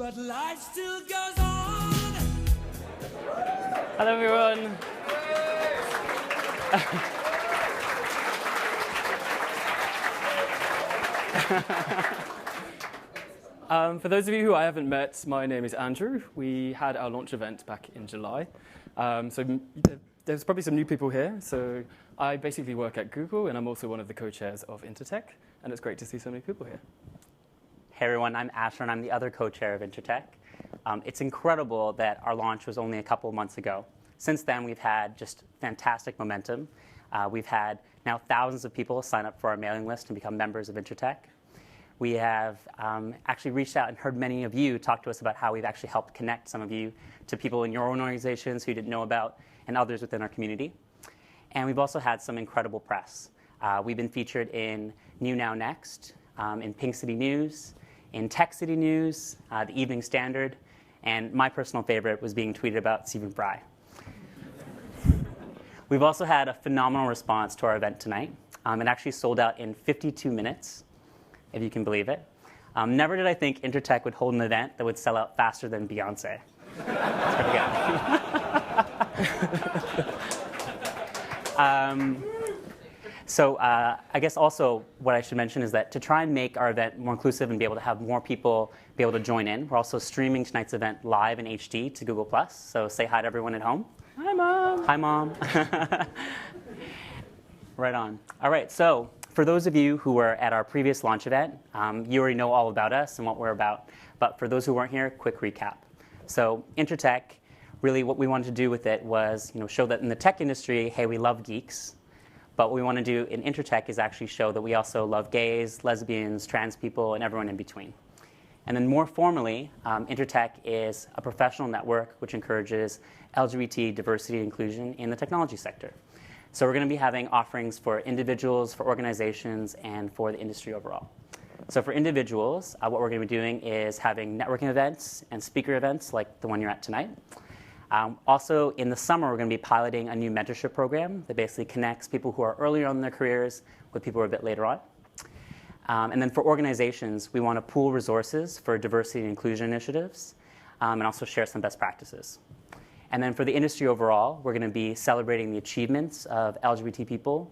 but life still goes on. Hello, everyone. For those of you who I haven't met, my name is Andrew. We had our launch event back in July. So there's probably some new people here. So I basically work at Google, and I'm also one of the co-chairs of InterTech. And it's great to see so many people here. Hey everyone, I'm Asher, and I'm the other co-chair of InterTech. It's incredible that our launch was only a couple of months ago. Since then, we've had just fantastic momentum. We've had now thousands of people sign up for our mailing list and become members of InterTech. We have actually reached out and heard many of you talk to us about how we've actually helped connect some of you to people in your own organizations who you didn't know about and others within our community. And we've also had some incredible press. We've been featured in New Now Next, in Pink City News, in Tech City News, the Evening Standard, and my personal favorite was being tweeted about Stephen Fry. We've also had a phenomenal response to our event tonight. It actually sold out in 52 minutes, if you can believe it. Never did I think InterTech would hold an event that would sell out faster than Beyonce. That's pretty good. So I guess also what I should mention is that to try and make our event more inclusive and be able to have more people be able to join in, we're also streaming tonight's event live in HD to Google+. So say hi to everyone at home. Hi, Mom. Hi, Mom. Right on. All right, so for those of you who were at our previous launch event, you already know all about us and what we're about. But for those who weren't here, quick recap. So InterTech, really what we wanted to do with it was show that in the tech industry, hey, we love geeks. But what we want to do in InterTech is actually show that we also love gays, lesbians, trans people, and everyone in between. And then more formally, InterTech is a professional network which encourages LGBT diversity and inclusion in the technology sector. So we're going to be having offerings for individuals, for organizations, and for the industry overall. So for individuals, what we're going to be doing is having networking events and speaker events like the one you're at tonight. Also, in the summer, we're going to be piloting a new mentorship program that basically connects people who are earlier on in their careers with people who are a bit later on. And then for organizations, we want to pool resources for diversity and inclusion initiatives and also share some best practices. And then for the industry overall, we're going to be celebrating the achievements of LGBT people.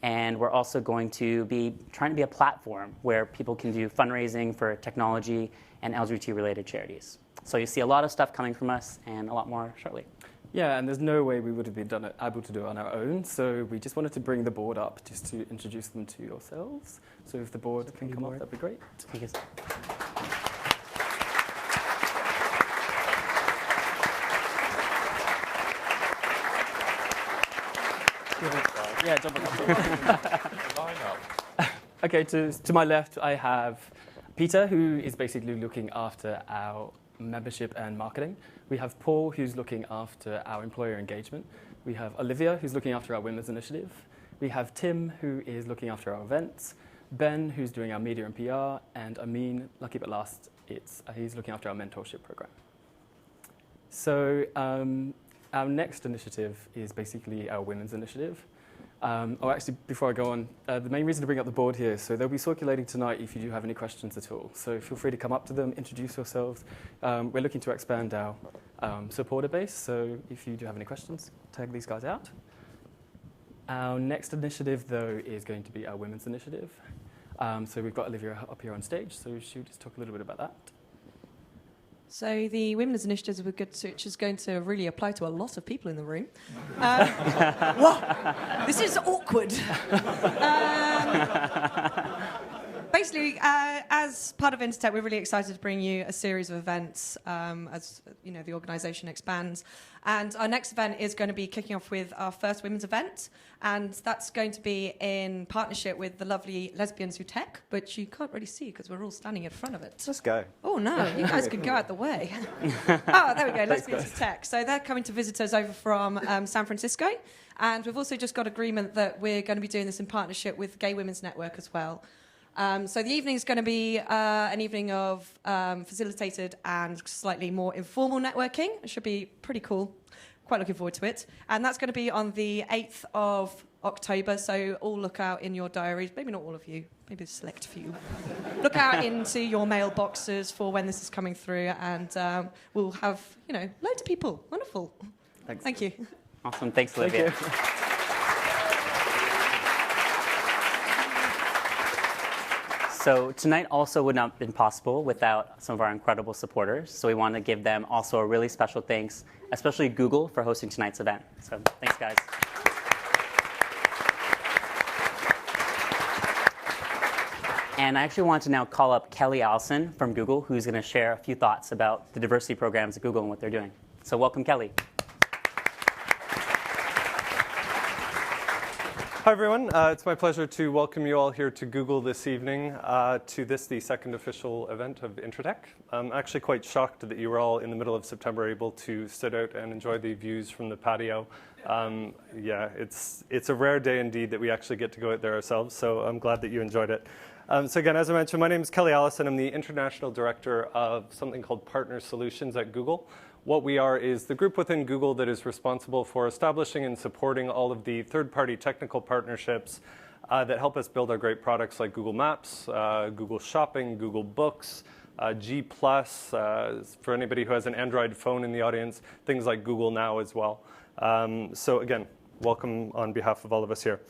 And we're also going to be trying to be a platform where people can do fundraising for technology and LGBT-related charities. So you see a lot of stuff coming from us and a lot more shortly. Yeah, and there's no way we would have been able to do it on our own. So we just wanted to bring the board up just to introduce them to yourselves. So if the board can come up, that'd be great. Thank you. Yeah, jump on. Okay, to my left, I have Peter, who is basically looking after our membership and marketing. We have Paul, who's looking after our employer engagement. We have Olivia, who's looking after our women's initiative. We have Tim, who is looking after our events. Ben, who's doing our media and PR. And Amin, lucky but last, he's looking after our mentorship program. So our next initiative is basically our women's initiative. Actually, before I go on, the main reason to bring up the board here, so they'll be circulating tonight if you do have any questions at all. So feel free to come up to them, introduce yourselves. We're looking to expand our supporter base, so if you do have any questions, tag these guys out. Our next initiative, though, is going to be our women's initiative. So we've got Olivia up here on stage, so she'll just talk a little bit about that. So the Women's Initiative which is going to really apply to a lot of people in the room. This is awkward. Basically, as part of InterTech, we're really excited to bring you a series of events as the organisation expands. And our next event is going to be kicking off with our first women's event. And that's going to be in partnership with the lovely Lesbians Who Tech, which you can't really see because we're all standing in front of it. Let's go. Oh, no, you guys can go out the way. Oh, there we go, Lesbians Who Tech. So they're coming to visit us over from San Francisco. And we've also just got agreement that we're going to be doing this in partnership with Gay Women's Network as well. So the evening is going to be an evening of facilitated and slightly more informal networking. It should be pretty cool. Quite looking forward to it. And that's going to be on the 8th of October, so all look out in your diaries. Maybe not all of you, maybe a select few. Look out into your mailboxes for when this is coming through, and we'll have, loads of people. Wonderful. Thanks. Thank you. Awesome. Thanks, Olivia. Thank you. So tonight also would not have been possible without some of our incredible supporters. So we want to give them also a really special thanks, especially Google for hosting tonight's event. So thanks, guys. And I actually want to now call up Kelly Allison from Google, who's going to share a few thoughts about the diversity programs at Google and what they're doing. So welcome, Kelly. Hi, everyone. It's my pleasure to welcome you all here to Google this evening to the second official event of InterTech. I'm actually quite shocked that you were all in the middle of September able to sit out and enjoy the views from the patio. Yeah, it's a rare day indeed that we actually get to go out there ourselves, so I'm glad that you enjoyed it. So again, as I mentioned, my name is Kelly Allison. I'm the International Director of something called Partner Solutions at Google. What we are is the group within Google that is responsible for establishing and supporting all of the third-party technical partnerships that help us build our great products like Google Maps, Google Shopping, Google Books, G+, for anybody who has an Android phone in the audience, things like Google Now as well. So again, welcome on behalf of all of us here.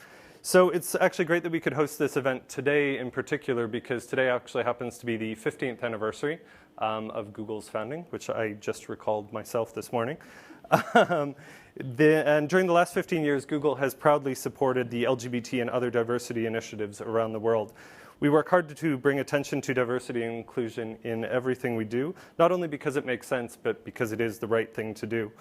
So it's actually great that we could host this event today in particular, because today actually happens to be the 15th anniversary of Google's founding, which I just recalled myself this morning. And during the last 15 years, Google has proudly supported the LGBT and other diversity initiatives around the world. We work hard to bring attention to diversity and inclusion in everything we do, not only because it makes sense, but because it is the right thing to do.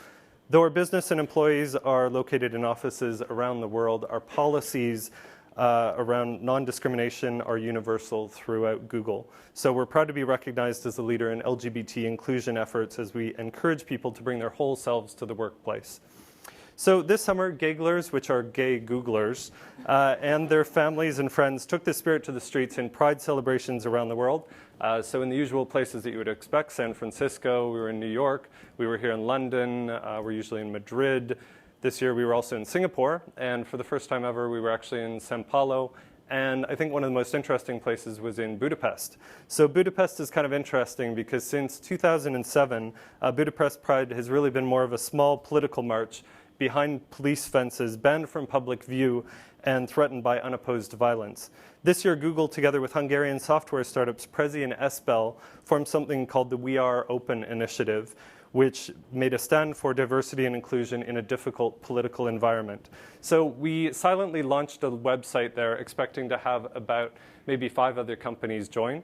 Though our business and employees are located in offices around the world, our policies around non-discrimination are universal throughout Google. So we're proud to be recognized as a leader in LGBT inclusion efforts as we encourage people to bring their whole selves to the workplace. So this summer, Gaglers, which are gay Googlers, and their families and friends took this spirit to the streets in pride celebrations around the world. So in the usual places that you would expect, San Francisco, we were in New York, we were here in London, we're usually in Madrid. This year we were also in Singapore, and for the first time ever we were actually in São Paulo, and I think one of the most interesting places was in Budapest. So Budapest is kind of interesting because since 2007, Budapest Pride has really been more of a small political march behind police fences, banned from public view, and threatened by unopposed violence. This year, Google, together with Hungarian software startups Prezi and Espel, formed something called the We Are Open initiative, which made a stand for diversity and inclusion in a difficult political environment. So we silently launched a website there, expecting to have about maybe 5 other companies join.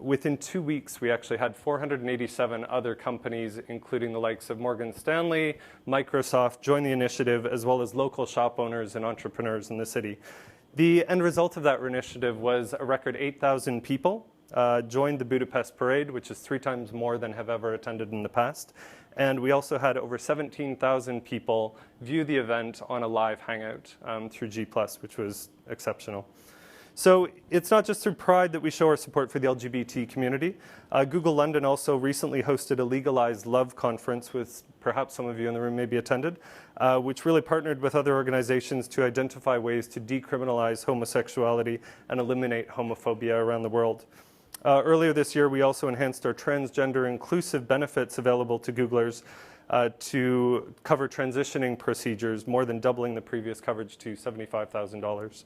Within 2 weeks, we actually had 487 other companies, including the likes of Morgan Stanley, Microsoft, join the initiative, as well as local shop owners and entrepreneurs in the city. The end result of that initiative was a record 8,000 people joined the Budapest Parade, which is 3 times more than have ever attended in the past. And we also had over 17,000 people view the event on a live hangout through G+, which was exceptional. So it's not just through Pride that we show our support for the LGBT community. Google London also recently hosted a Legalized Love conference, with perhaps some of you in the room maybe attended, which really partnered with other organizations to identify ways to decriminalize homosexuality and eliminate homophobia around the world. Earlier this year, we also enhanced our transgender inclusive benefits available to Googlers to cover transitioning procedures, more than doubling the previous coverage to $75,000.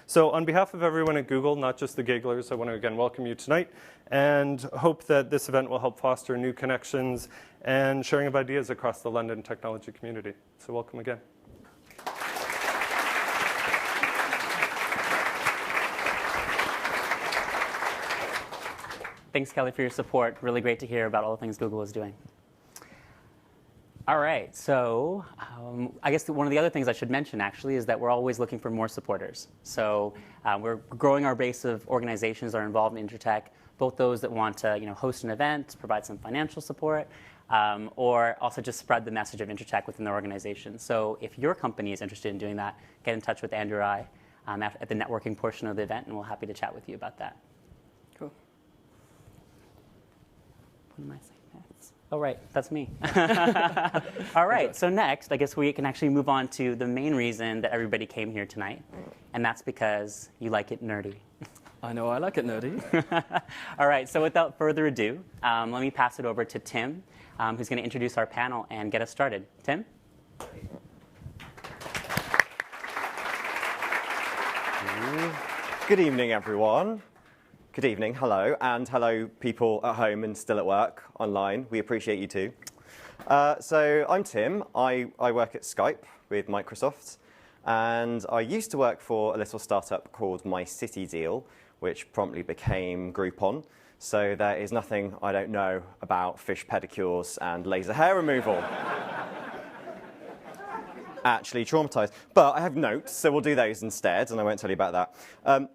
So on behalf of everyone at Google, not just the Gaglers, I want to again welcome you tonight and hope that this event will help foster new connections and sharing of ideas across the London technology community. So welcome again. Thanks, Kelly, for your support. Really great to hear about all the things Google is doing. All right, so I guess one of the other things I should mention, actually, is that we're always looking for more supporters. So we're growing our base of organizations that are involved in InterTech, both those that want to host an event, provide some financial support, or also just spread the message of InterTech within their organization. So if your company is interested in doing that, get in touch with Andrew or I at the networking portion of the event, and we're happy to chat with you about that. Cool. What am I saying next? Oh, right, that's me. All right, so next, I guess we can actually move on to the main reason that everybody came here tonight, and that's because you like it nerdy. I know I like it nerdy. All right, so without further ado, let me pass it over to Tim, who's going to introduce our panel and get us started. Tim? Good evening, everyone. Good evening, hello, and hello people at home and still at work, online. We appreciate you too. So I'm Tim. I work at Skype with Microsoft, and I used to work for a little startup called My City Deal, which promptly became Groupon. So there is nothing I don't know about fish pedicures and laser hair removal. Actually traumatized. But I have notes, so we'll do those instead, and I won't tell you about that.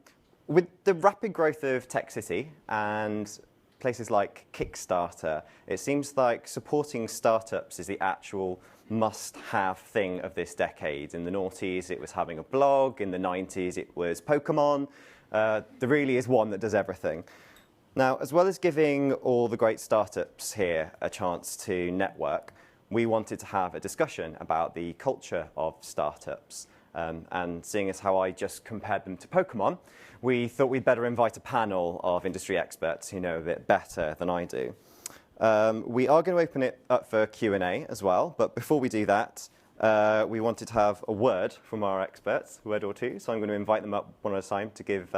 With the rapid growth of Tech City and places like Kickstarter, it seems like supporting startups is the actual must-have thing of this decade. In the noughties, it was having a blog. In the 90s, it was Pokemon. There really is one that does everything. Now, as well as giving all the great startups here a chance to network, we wanted to have a discussion about the culture of startups. And seeing as how I just compared them to Pokemon, we thought we'd better invite a panel of industry experts who know a bit better than I do. We are going to open it up for Q&A as well, but before we do that, we wanted to have a word from our experts, a word or two, so I'm going to invite them up one at a time to give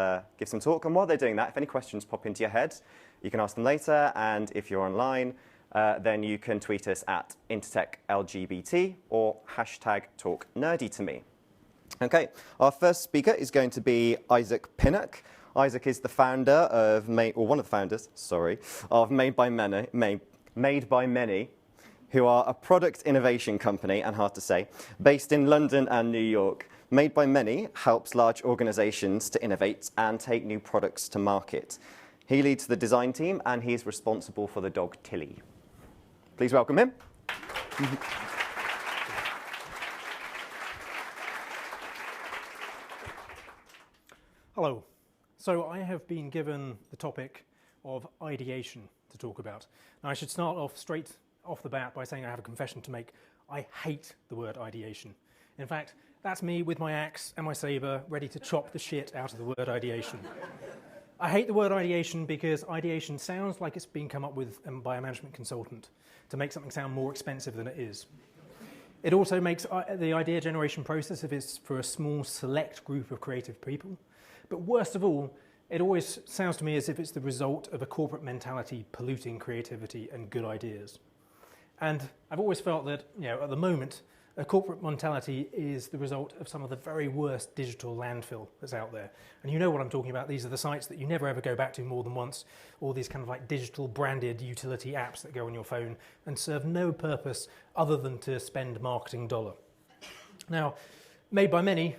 some talk. And while they're doing that, if any questions pop into your head, you can ask them later, and if you're online, then you can tweet us at InterTechLGBT or #TalkNerdyToMe. Okay, our first speaker is going to be Isaac Pinnock. Isaac is the founder of, one of the founders, sorry, of Made by Many, who are a product innovation company, and hard to say, based in London and New York. Made by Many helps large organizations to innovate and take new products to market. He leads the design team, and he's responsible for the dog Tilly. Please welcome him. Hello. So I have been given the topic of ideation to talk about. Now I should start off straight off the bat by saying I have a confession to make. I hate the word ideation. In fact, that's me with my axe and my saber ready to chop the shit out of the word ideation. I hate the word ideation because ideation sounds like it's been come up with by a management consultant to make something sound more expensive than it is. It also makes the idea generation process if it's for a small select group of creative people. But worst of all, it always sounds to me as if it's the result of a corporate mentality polluting creativity and good ideas. And I've always felt that, at the moment, a corporate mentality is the result of some of the very worst digital landfill that's out there. And you know what I'm talking about. These are the sites that you never ever go back to more than once, all these kind of like digital branded utility apps that go on your phone and serve no purpose other than to spend marketing dollar. Now, Made by Many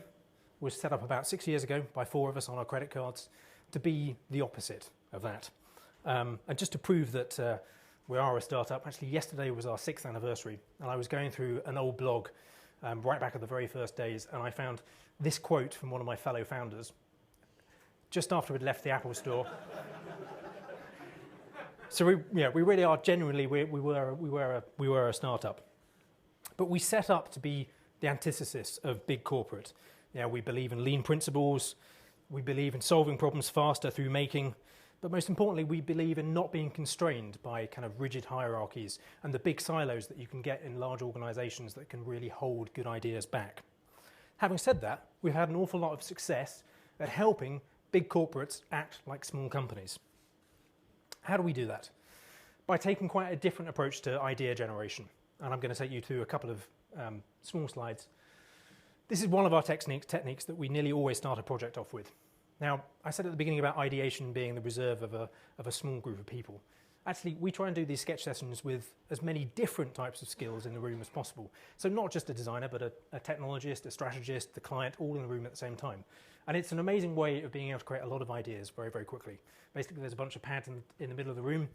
was set up about 6 years ago by 4 of us on our credit cards to be the opposite of that. And just to prove that we are a startup, actually yesterday was our 6th anniversary, and I was going through an old blog right back at the very first days, and I found this quote from one of my fellow founders just after we'd left the Apple store. So we really are genuinely, we were a startup. But we set up to be the antithesis of big corporate. We believe in lean principles, we believe in solving problems faster through making, but most importantly, we believe in not being constrained by kind of rigid hierarchies and the big silos that you can get in large organizations that can really hold good ideas back. Having said that, we've had an awful lot of success at helping big corporates act like small companies. How do we do that? By taking quite a different approach to idea generation. And I'm going to take you through a couple of small slides. This is one of our techniques that we nearly always start a project off with. Now, I said at the beginning about ideation being the reserve of a small group of people. Actually, we try and do these sketch sessions with as many different types of skills in the room as possible. So not just a designer, but a technologist, a strategist, the client, all in the room at the same time. And it's an amazing way of being able to create a lot of ideas very, very quickly. Basically, there's a bunch of pads in the middle of the room.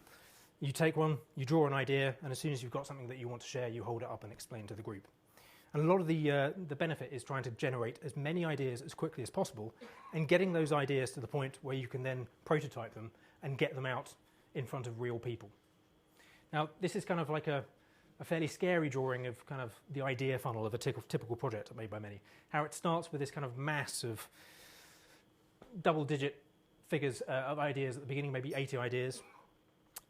You take one, you draw an idea, and as soon as you've got something that you want to share, you hold it up and explain to the group. And a lot of the benefit is trying to generate as many ideas as quickly as possible and getting those ideas to the point where you can then prototype them and get them out in front of real people. Now, this is kind of like a fairly scary drawing of kind of the idea funnel of a typical project made by many. How it starts with this kind of mass of double-digit figures of ideas at the beginning, maybe 80 ideas,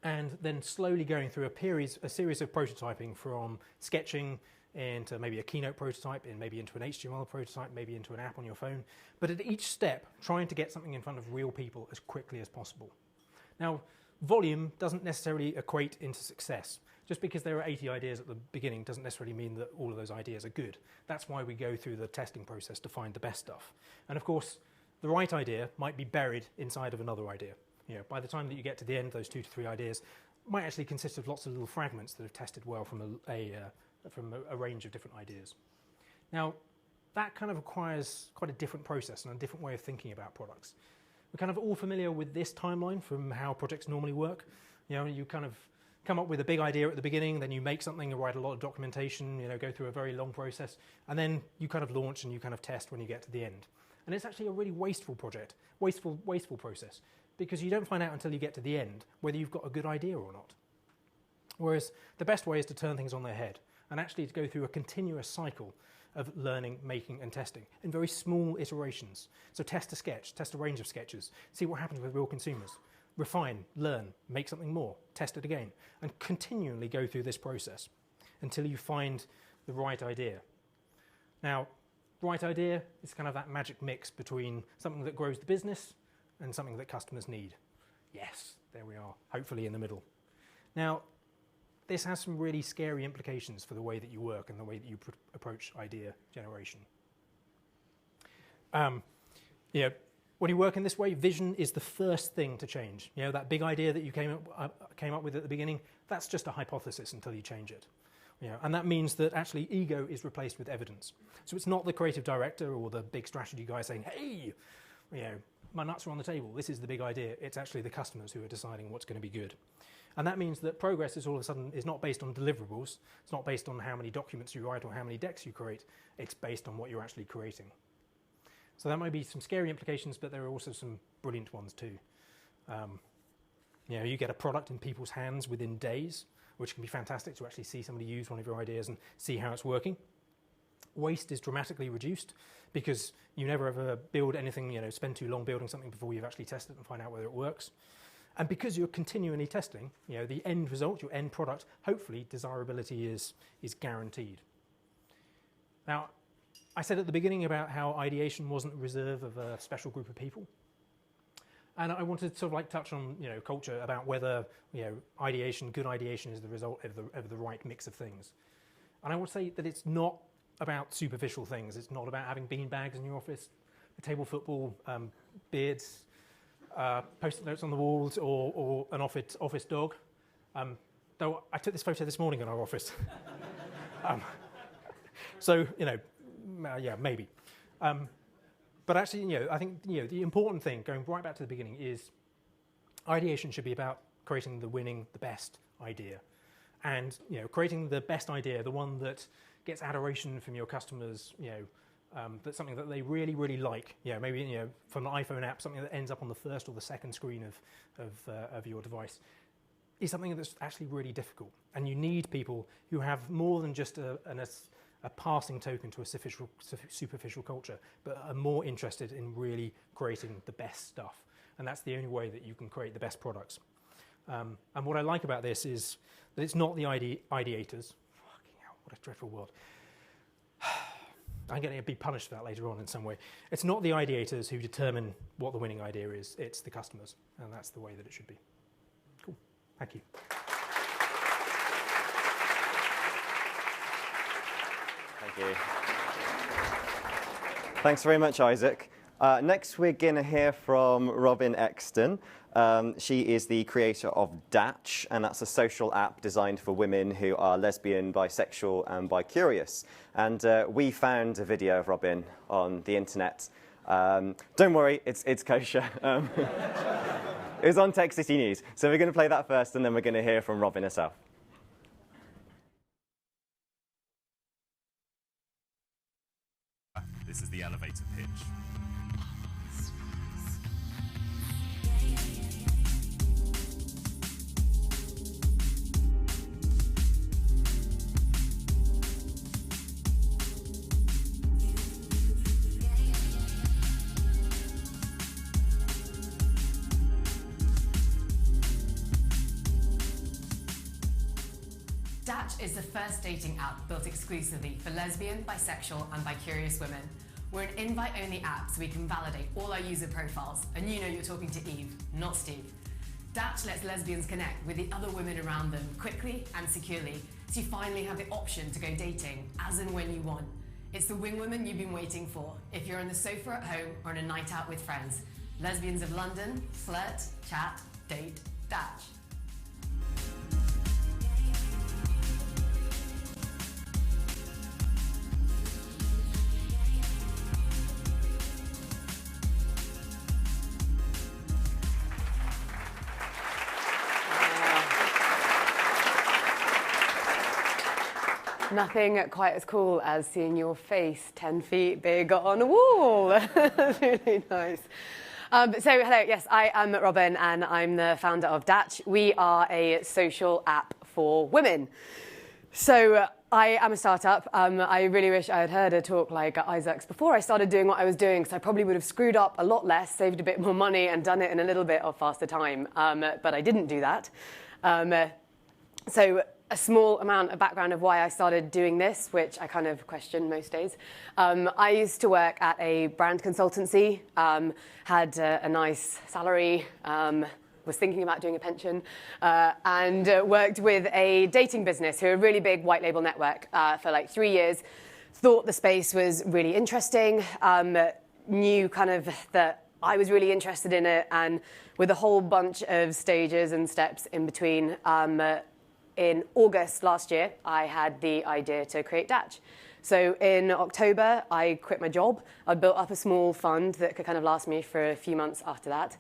and then slowly going through a series of prototyping from sketching into maybe a Keynote prototype, maybe into an HTML prototype, maybe into an app on your phone. But at each step, trying to get something in front of real people as quickly as possible. Now, volume doesn't necessarily equate into success. Just because there are 80 ideas at the beginning doesn't necessarily mean that all of those ideas are good. That's why we go through the testing process to find the best stuff. And of course, the right idea might be buried inside of another idea. You know, by the time that you get to the end, those 2 to 3 ideas might actually consist of lots of little fragments that have tested well from a range of different ideas. Now, that kind of requires quite a different process and a different way of thinking about products. We're kind of all familiar with this timeline from how projects normally work. You know, you kind of come up with a big idea at the beginning, then you make something, write a lot of documentation, you know, go through a very long process, and then you kind of launch and you kind of test when you get to the end. And it's actually a really wasteful project, wasteful process, because you don't find out until you get to the end whether you've got a good idea or not. Whereas the best way is to turn things on their head and actually to go through a continuous cycle of learning, making, and testing in very small iterations. So test a sketch, test a range of sketches, see what happens with real consumers, refine, learn, make something more, test it again, and continually go through this process until you find the right idea. Now, right idea is kind of that magic mix between something that grows the business and something that customers need. Yes, there we are, hopefully in the middle. Now, this has some really scary implications for the way that you work and the way that you approach idea generation. You know, when you work in this way, vision is the first thing to change. You know, that big idea that you came up with at the beginning, that's just a hypothesis until you change it. You know, and that means that actually ego is replaced with evidence. So it's not the creative director or the big strategy guy saying, hey, you know, my nuts are on the table, this is the big idea. It's actually the customers who are deciding what's going to be good. And that means that progress is all of a sudden is not based on deliverables. It's not based on how many documents you write or how many decks you create. It's based on what you're actually creating. So that might be some scary implications, but there are also some brilliant ones too. You know, you get a product in people's hands within days, which can be fantastic to actually see somebody use one of your ideas and see how it's working. Waste is dramatically reduced because you never ever build anything, you know, spend too long building something before you've actually tested it and find out whether it works. And because you're continually testing, you know, the end result, your end product, hopefully desirability is guaranteed. Now, I said at the beginning about how ideation wasn't a reserve of a special group of people. And I wanted to sort of like touch on, you know, culture, about whether, you know, ideation, good ideation is the result of the right mix of things. And I would say that it's not about superficial things. It's not about having bean bags in your office, table football, beards, post-it notes on the walls, or an office dog. Though I took this photo this morning in our office. So, you know, yeah, maybe. But actually, you know, I think, you know, the important thing, going right back to the beginning, is ideation should be about creating the best idea. And, you know, creating the best idea, the one that gets adoration from your customers, you know, that's something that they really, really like. You know, maybe, you know, from the iPhone app, something that ends up on the first or the second screen of your device, is something that's actually really difficult. And you need people who have more than just a passing token to a superficial culture, but are more interested in really creating the best stuff. And that's the only way that you can create the best products. And what I like about this is that it's not the ideators. Fucking hell, what a dreadful word. I'm going to be punished for that later on in some way. It's not the ideators who determine what the winning idea is. It's the customers. And that's the way that it should be. Cool. Thank you. Thank you. Thanks very much, Isaac. Next, we're going to hear from Robyn Exton. She is the creator of Dattch, and that's a social app designed for women who are lesbian, bisexual, and bi-curious. And we found a video of Robyn on the internet. Don't worry, it's kosher. It was on Tech City News. So we're going to play that first, and then we're going to hear from Robyn herself. This is the elevator pitch. Dattch is the first dating app built exclusively for lesbian, bisexual, and bi-curious women. We're an invite-only app, so we can validate all our user profiles, and you know you're talking to Eve, not Steve. Dattch lets lesbians connect with the other women around them quickly and securely, so you finally have the option to go dating as and when you want. It's the wing woman you've been waiting for, if you're on the sofa at home or on a night out with friends. Lesbians of London, flirt, chat, date, Dattch. Nothing quite as cool as seeing your face 10 feet big on a wall. That's really nice. So hello, yes, I am Robyn and I'm the founder of Dattch. We are a social app for women. So I am a startup. I really wish I had heard a talk like Isaac's before I started doing what I was doing, because I probably would have screwed up a lot less, saved a bit more money, and done it in a little bit of faster time. But I didn't do that. So a small amount of background of why I started doing this, which I kind of question most days. I used to work at a brand consultancy, had a nice salary, was thinking about doing a pension, and worked with a dating business who are a really big white label network for like 3 years. Thought the space was really interesting, knew kind of that I was really interested in it, and with a whole bunch of stages and steps in between, in August last year, I had the idea to create Dattch. So in October, I quit my job. I built up a small fund that could kind of last me for a few months after that.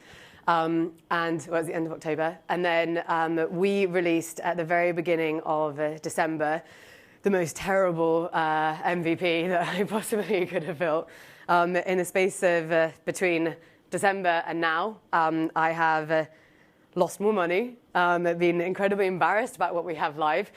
And well, it was the end of October. And then we released at the very beginning of December the most terrible MVP that I possibly could have built. In the space of between December and now, I have lost more money, been incredibly embarrassed about what we have live,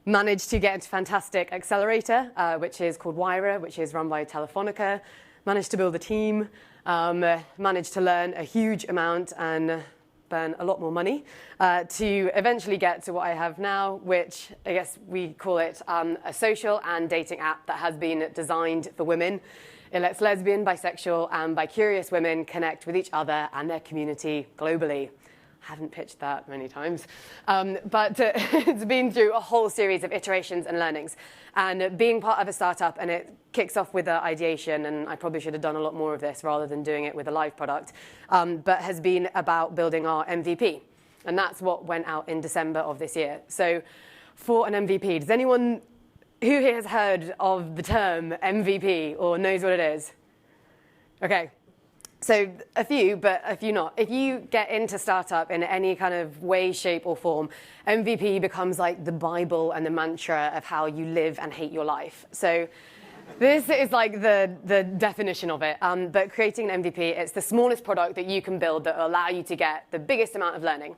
managed to get into a fantastic accelerator, which is called Wyra, which is run by Telefonica, managed to build a team, managed to learn a huge amount and burn a lot more money to eventually get to what I have now, which I guess we call it a social and dating app that has been designed for women. It lets lesbian, bisexual, and bi-curious women connect with each other and their community globally. Haven't pitched that many times, but it's been through a whole series of iterations and learnings. And being part of a startup, and it kicks off with ideation, and I probably should have done a lot more of this rather than doing it with a live product, but has been about building our MVP. And that's what went out in December of this year. So for an MVP, does anyone who here has heard of the term MVP or knows what it is? Okay. So a few, but a few not. If you get into startup in any kind of way, shape, or form, MVP becomes like the Bible and the mantra of how you live and hate your life. So this is like the definition of it. But creating an MVP, it's the smallest product that you can build that will allow you to get the biggest amount of learning.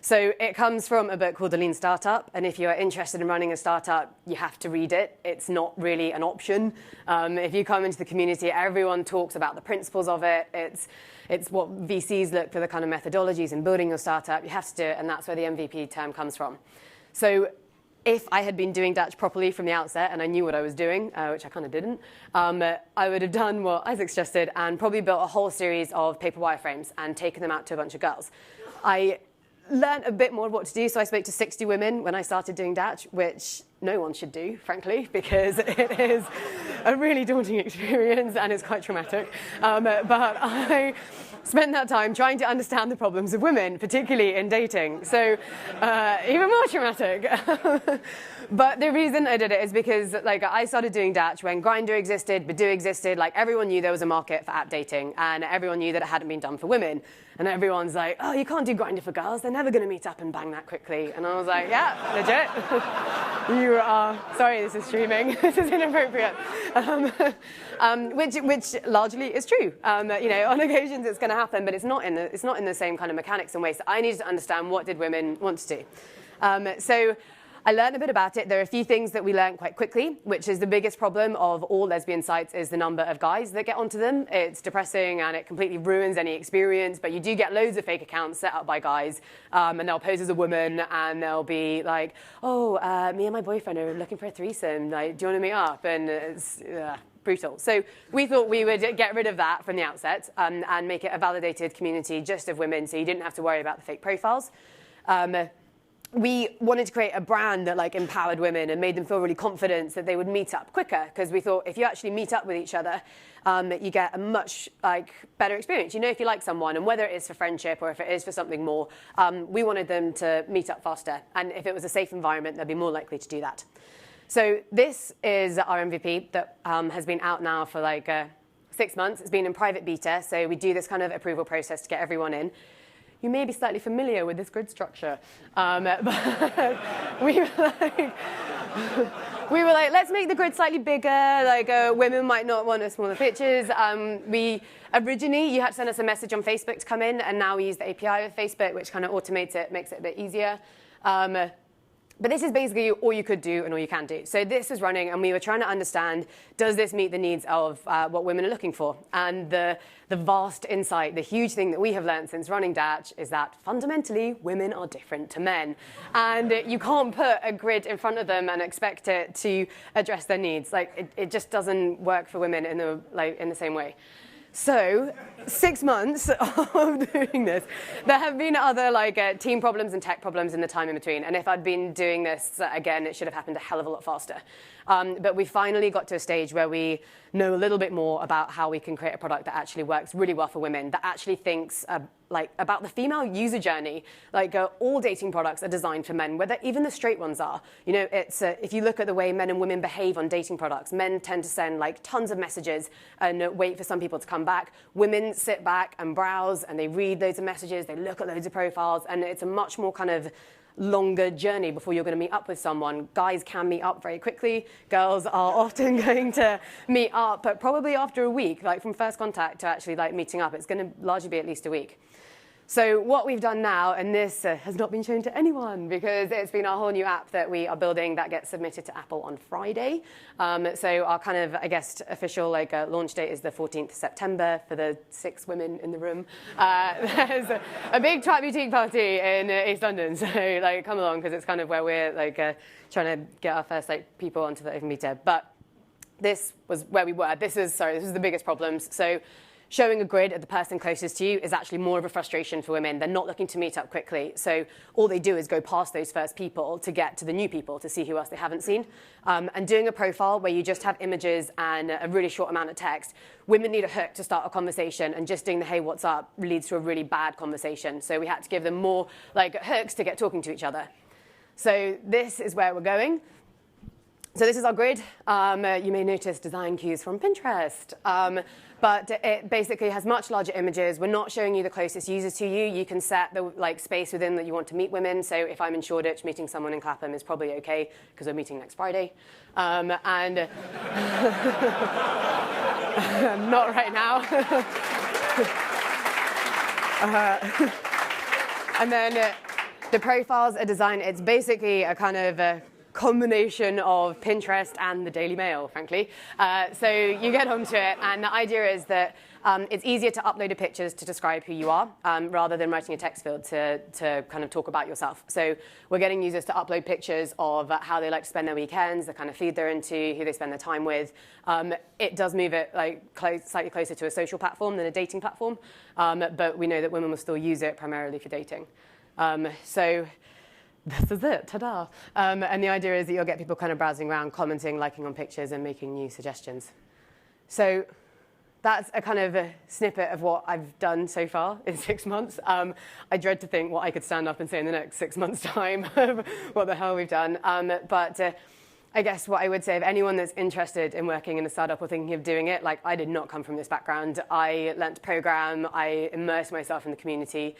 So it comes from a book called The Lean Startup, and if you're interested in running a startup, you have to read it. It's not really an option. If you come into the community, everyone talks about the principles of it. It's what VCs look for, the kind of methodologies in building your startup. You have to do it, and that's where the MVP term comes from. So if I had been doing Dattch properly from the outset, and I knew what I was doing, which I kind of didn't, I would have done what Isaac's just did and probably built a whole series of paper wireframes and taken them out to a bunch of girls. I learned a bit more what to do, so I spoke to 60 women when I started doing Dattch, which no one should do, frankly, because it is a really daunting experience and it's quite traumatic. But I spent that time trying to understand the problems of women, particularly in dating. So even more traumatic. But the reason I did it is because I started doing Dattch when Grindr existed, Badoo existed. Everyone knew there was a market for app dating, and everyone knew that it hadn't been done for women. And everyone's like, oh, you can't do Grindr for girls. They're never going to meet up and bang that quickly. And I was like, yeah, legit. You are, sorry, this is streaming. This is inappropriate. Which largely is true. On occasions it's going to happen, but it's not in the same kind of mechanics and ways. So I needed to understand what did women want to do. So I learned a bit about it. There are a few things that we learned quite quickly, which is the biggest problem of all lesbian sites is the number of guys that get onto them. It's depressing and it completely ruins any experience, but you do get loads of fake accounts set up by guys, and they'll pose as a woman and they'll be like, oh, me and my boyfriend are looking for a threesome. Like, do you want to meet up? And it's brutal. So we thought we would get rid of that from the outset and make it a validated community just of women, so you didn't have to worry about the fake profiles. We wanted to create a brand that like empowered women and made them feel really confident that they would meet up quicker, because we thought if you actually meet up with each other, you get a much better experience. You know if you like someone, and whether it is for friendship or if it is for something more, we wanted them to meet up faster. And if it was a safe environment, they'd be more likely to do that. So this is our MVP that has been out now for 6 months. It's been in private beta, so we do this kind of approval process to get everyone in. You may be slightly familiar with this grid structure, but we were like, let's make the grid slightly bigger. Women might not want smaller pictures. Originally, you had to send us a message on Facebook to come in, and now we use the API of Facebook, which kind of automates it, makes it a bit easier. But this is basically all you could do and all you can do. So this was running, and we were trying to understand, does this meet the needs of what women are looking for? And the vast insight, the huge thing that we have learned since running Dattch is that fundamentally, women are different to men. And you can't put a grid in front of them and expect it to address their needs. It just doesn't work for women in the same way. So 6 months of doing this, there have been other team problems and tech problems in the time in between. And if I'd been doing this again, it should have happened a hell of a lot faster. But we finally got to a stage where we know a little bit more about how we can create a product that actually works really well for women, that actually thinks about the female user journey. All dating products are designed for men, whether even the straight ones are. You know, it's if you look at the way men and women behave on dating products, men tend to send tons of messages and wait for some people to come back. Women sit back and browse and they read loads of messages, they look at loads of profiles, and it's a much more kind of longer journey before you're going to meet up with someone. Guys can meet up very quickly. Girls are often going to meet up, but probably after a week, from first contact to actually meeting up, it's going to largely be at least a week. So what we've done now, and this has not been shown to anyone because it's been our whole new app that we are building that gets submitted to Apple on Friday. So our kind of, official launch date is the 14th of September for the 6 women in the room. There's a big trap boutique party in East London, so come along because it's kind of where we're trying to get our first people onto the open beta. But this was where we were. This is the biggest problems. So showing a grid of the person closest to you is actually more of a frustration for women. They're not looking to meet up quickly. So all they do is go past those first people to get to the new people to see who else they haven't seen. And doing a profile where you just have images and a really short amount of text, women need a hook to start a conversation, and just doing the hey, what's up leads to a really bad conversation. So we had to give them more hooks to get talking to each other. So this is where we're going. So this is our grid. You may notice design cues from Pinterest. But it basically has much larger images. We're not showing you the closest users to you. You can set the space within that you want to meet women. So if I'm in Shoreditch, meeting someone in Clapham is probably OK, because we're meeting next Friday. And not right now. And then the profiles are designed. It's basically a kind of combination of Pinterest and the Daily Mail, frankly. So you get onto it, and the idea is that it's easier to upload pictures to describe who you are rather than writing a text field to kind of talk about yourself. So we're getting users to upload pictures of how they like to spend their weekends, the kind of feed they're into, who they spend their time with. It does move it slightly closer to a social platform than a dating platform, but we know that women will still use it primarily for dating. So this is it, ta-da. And the idea is that you'll get people kind of browsing around, commenting, liking on pictures, and making new suggestions. So that's a kind of a snippet of what I've done so far in 6 months. I dread to think what I could stand up and say in the next 6 months' time, what the hell we've done. But I guess what I would say, if anyone that's interested in working in a startup or thinking of doing it, I did not come from this background. I learned to program. I immersed myself in the community,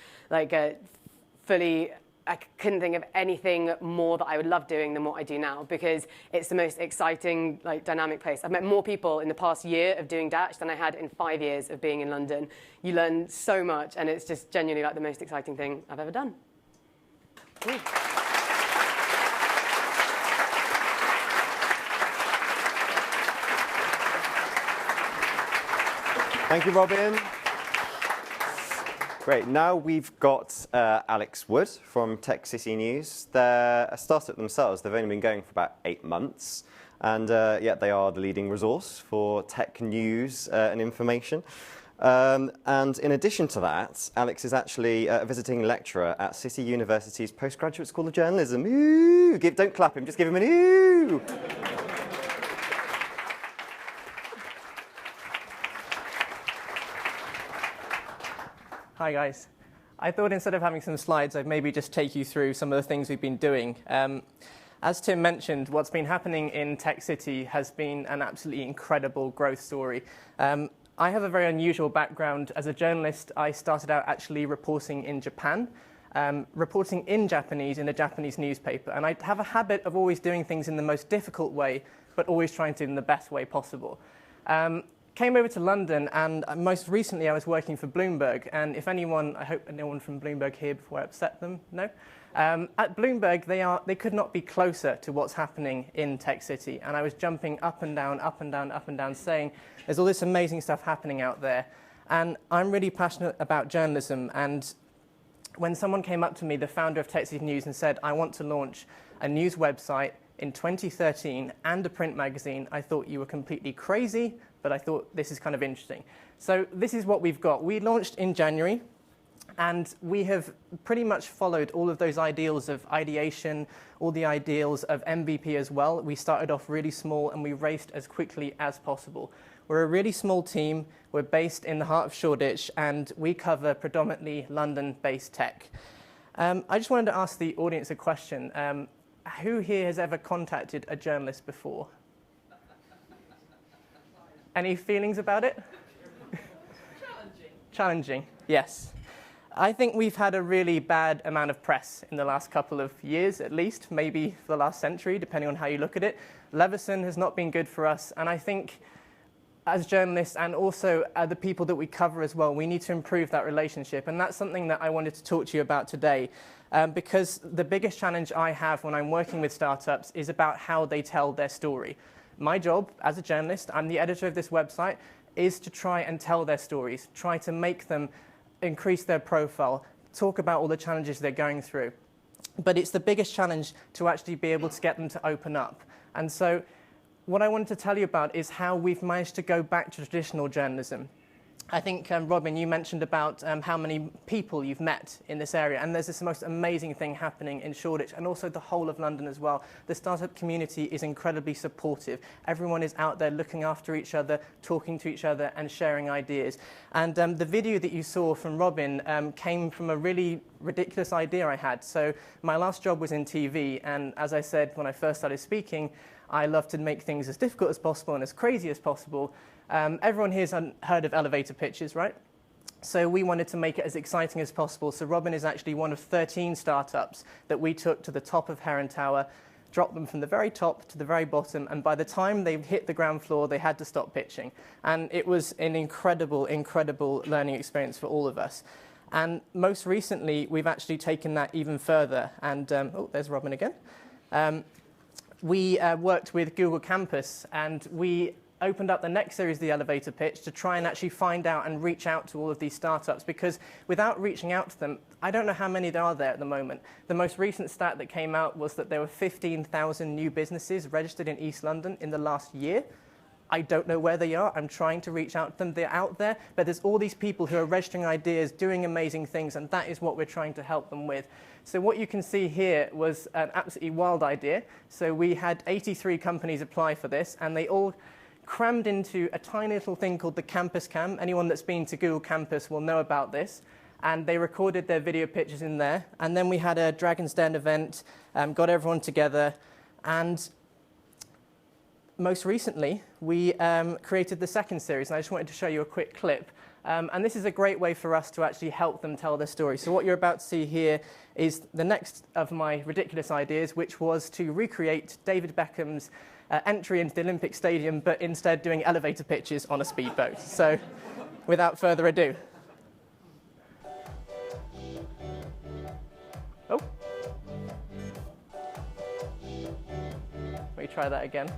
fully. I couldn't think of anything more that I would love doing than what I do now, because it's the most exciting, dynamic place. I've met more people in the past year of doing Dattch than I had in 5 years of being in London. You learn so much, and it's just genuinely the most exciting thing I've ever done. Thank you, Robyn. Great. Now we've got Alex Wood from Tech City News. They're a startup themselves. They've only been going for about 8 months. And yeah, they are the leading resource for tech news and information. And in addition to that, Alex is actually a visiting lecturer at City University's Postgraduate School of Journalism. Ooh! Don't clap him, just give him an ooh! Hi guys. I thought instead of having some slides, I'd maybe just take you through some of the things we've been doing. As Tim mentioned, what's been happening in Tech City has been an absolutely incredible growth story. I have a very unusual background. As a journalist, I started out actually reporting in Japan, reporting in Japanese in a Japanese newspaper. And I have a habit of always doing things in the most difficult way, but always trying to do it in the best way possible. Came over to London, and most recently I was working for Bloomberg. And if anyone, I hope no one from Bloomberg here before I upset them, no? At Bloomberg, they could not be closer to what's happening in Tech City. And I was jumping up and down, up and down, up and down, saying, there's all this amazing stuff happening out there. And I'm really passionate about journalism. And when someone came up to me, the founder of Tech City News, and said, I want to launch a news website in 2013 and a print magazine, I thought you were completely crazy, but I thought this is kind of interesting. So this is what we've got. We launched in January, and we have pretty much followed all of those ideals of ideation, all the ideals of MVP as well. We started off really small, and we raced as quickly as possible. We're a really small team. We're based in the heart of Shoreditch, and we cover predominantly London-based tech. I just wanted to ask the audience a question. Who here has ever contacted a journalist before? Any feelings about it? Challenging. Challenging, yes. I think we've had a really bad amount of press in the last couple of years, at least, maybe for the last century, depending on how you look at it. Leveson has not been good for us, and I think as journalists and also the people that we cover as well, we need to improve that relationship, and that's something that I wanted to talk to you about today. Because the biggest challenge I have when I'm working with startups is about how they tell their story. My job as a journalist, I'm the editor of this website, is to try and tell their stories, try to make them increase their profile, talk about all the challenges they're going through. But it's the biggest challenge to actually be able to get them to open up. And so what I wanted to tell you about is how we've managed to go back to traditional journalism. I think, Robyn, you mentioned about how many people you've met in this area, and there's this most amazing thing happening in Shoreditch and also the whole of London as well. The startup community is incredibly supportive. Everyone is out there looking after each other, talking to each other, and sharing ideas. And the video that you saw from Robyn came from a really ridiculous idea I had. So my last job was in TV, and as I said when I first started speaking, I love to make things as difficult as possible and as crazy as possible. Everyone here's heard of elevator pitches, right? So we wanted to make it as exciting as possible. So Robyn is actually one of 13 startups that we took to the top of Heron Tower, dropped them from the very top to the very bottom, and by the time they hit the ground floor, they had to stop pitching. And it was an incredible, incredible learning experience for all of us. And most recently, we've actually taken that even further. And, oh, there's Robyn again. We worked with Google Campus, and we opened up the next series of the elevator pitch to try and actually find out and reach out to all of these startups, because without reaching out to them, I don't know how many there are there at the moment. The most recent stat that came out was that there were 15,000 new businesses registered in East London in the last year. I don't know where they are. I'm trying to reach out to them. They're out there, but there's all these people who are registering ideas, doing amazing things, and that is what we're trying to help them with. So what you can see here was an absolutely wild idea. So we had 83 companies apply for this, and they all crammed into a tiny little thing called the Campus Cam. Anyone that's been to Google Campus will know about this. And they recorded their video pitches in there. And then we had a Dragon's Den event, got everyone together. And most recently, we created the second series. And I just wanted to show you a quick clip. And this is a great way for us to actually help them tell their story. So what you're about to see here is the next of my ridiculous ideas, which was to recreate David Beckham's entry into the Olympic Stadium, but instead doing elevator pitches on a speedboat. So without further ado. Oh. Let me try that again.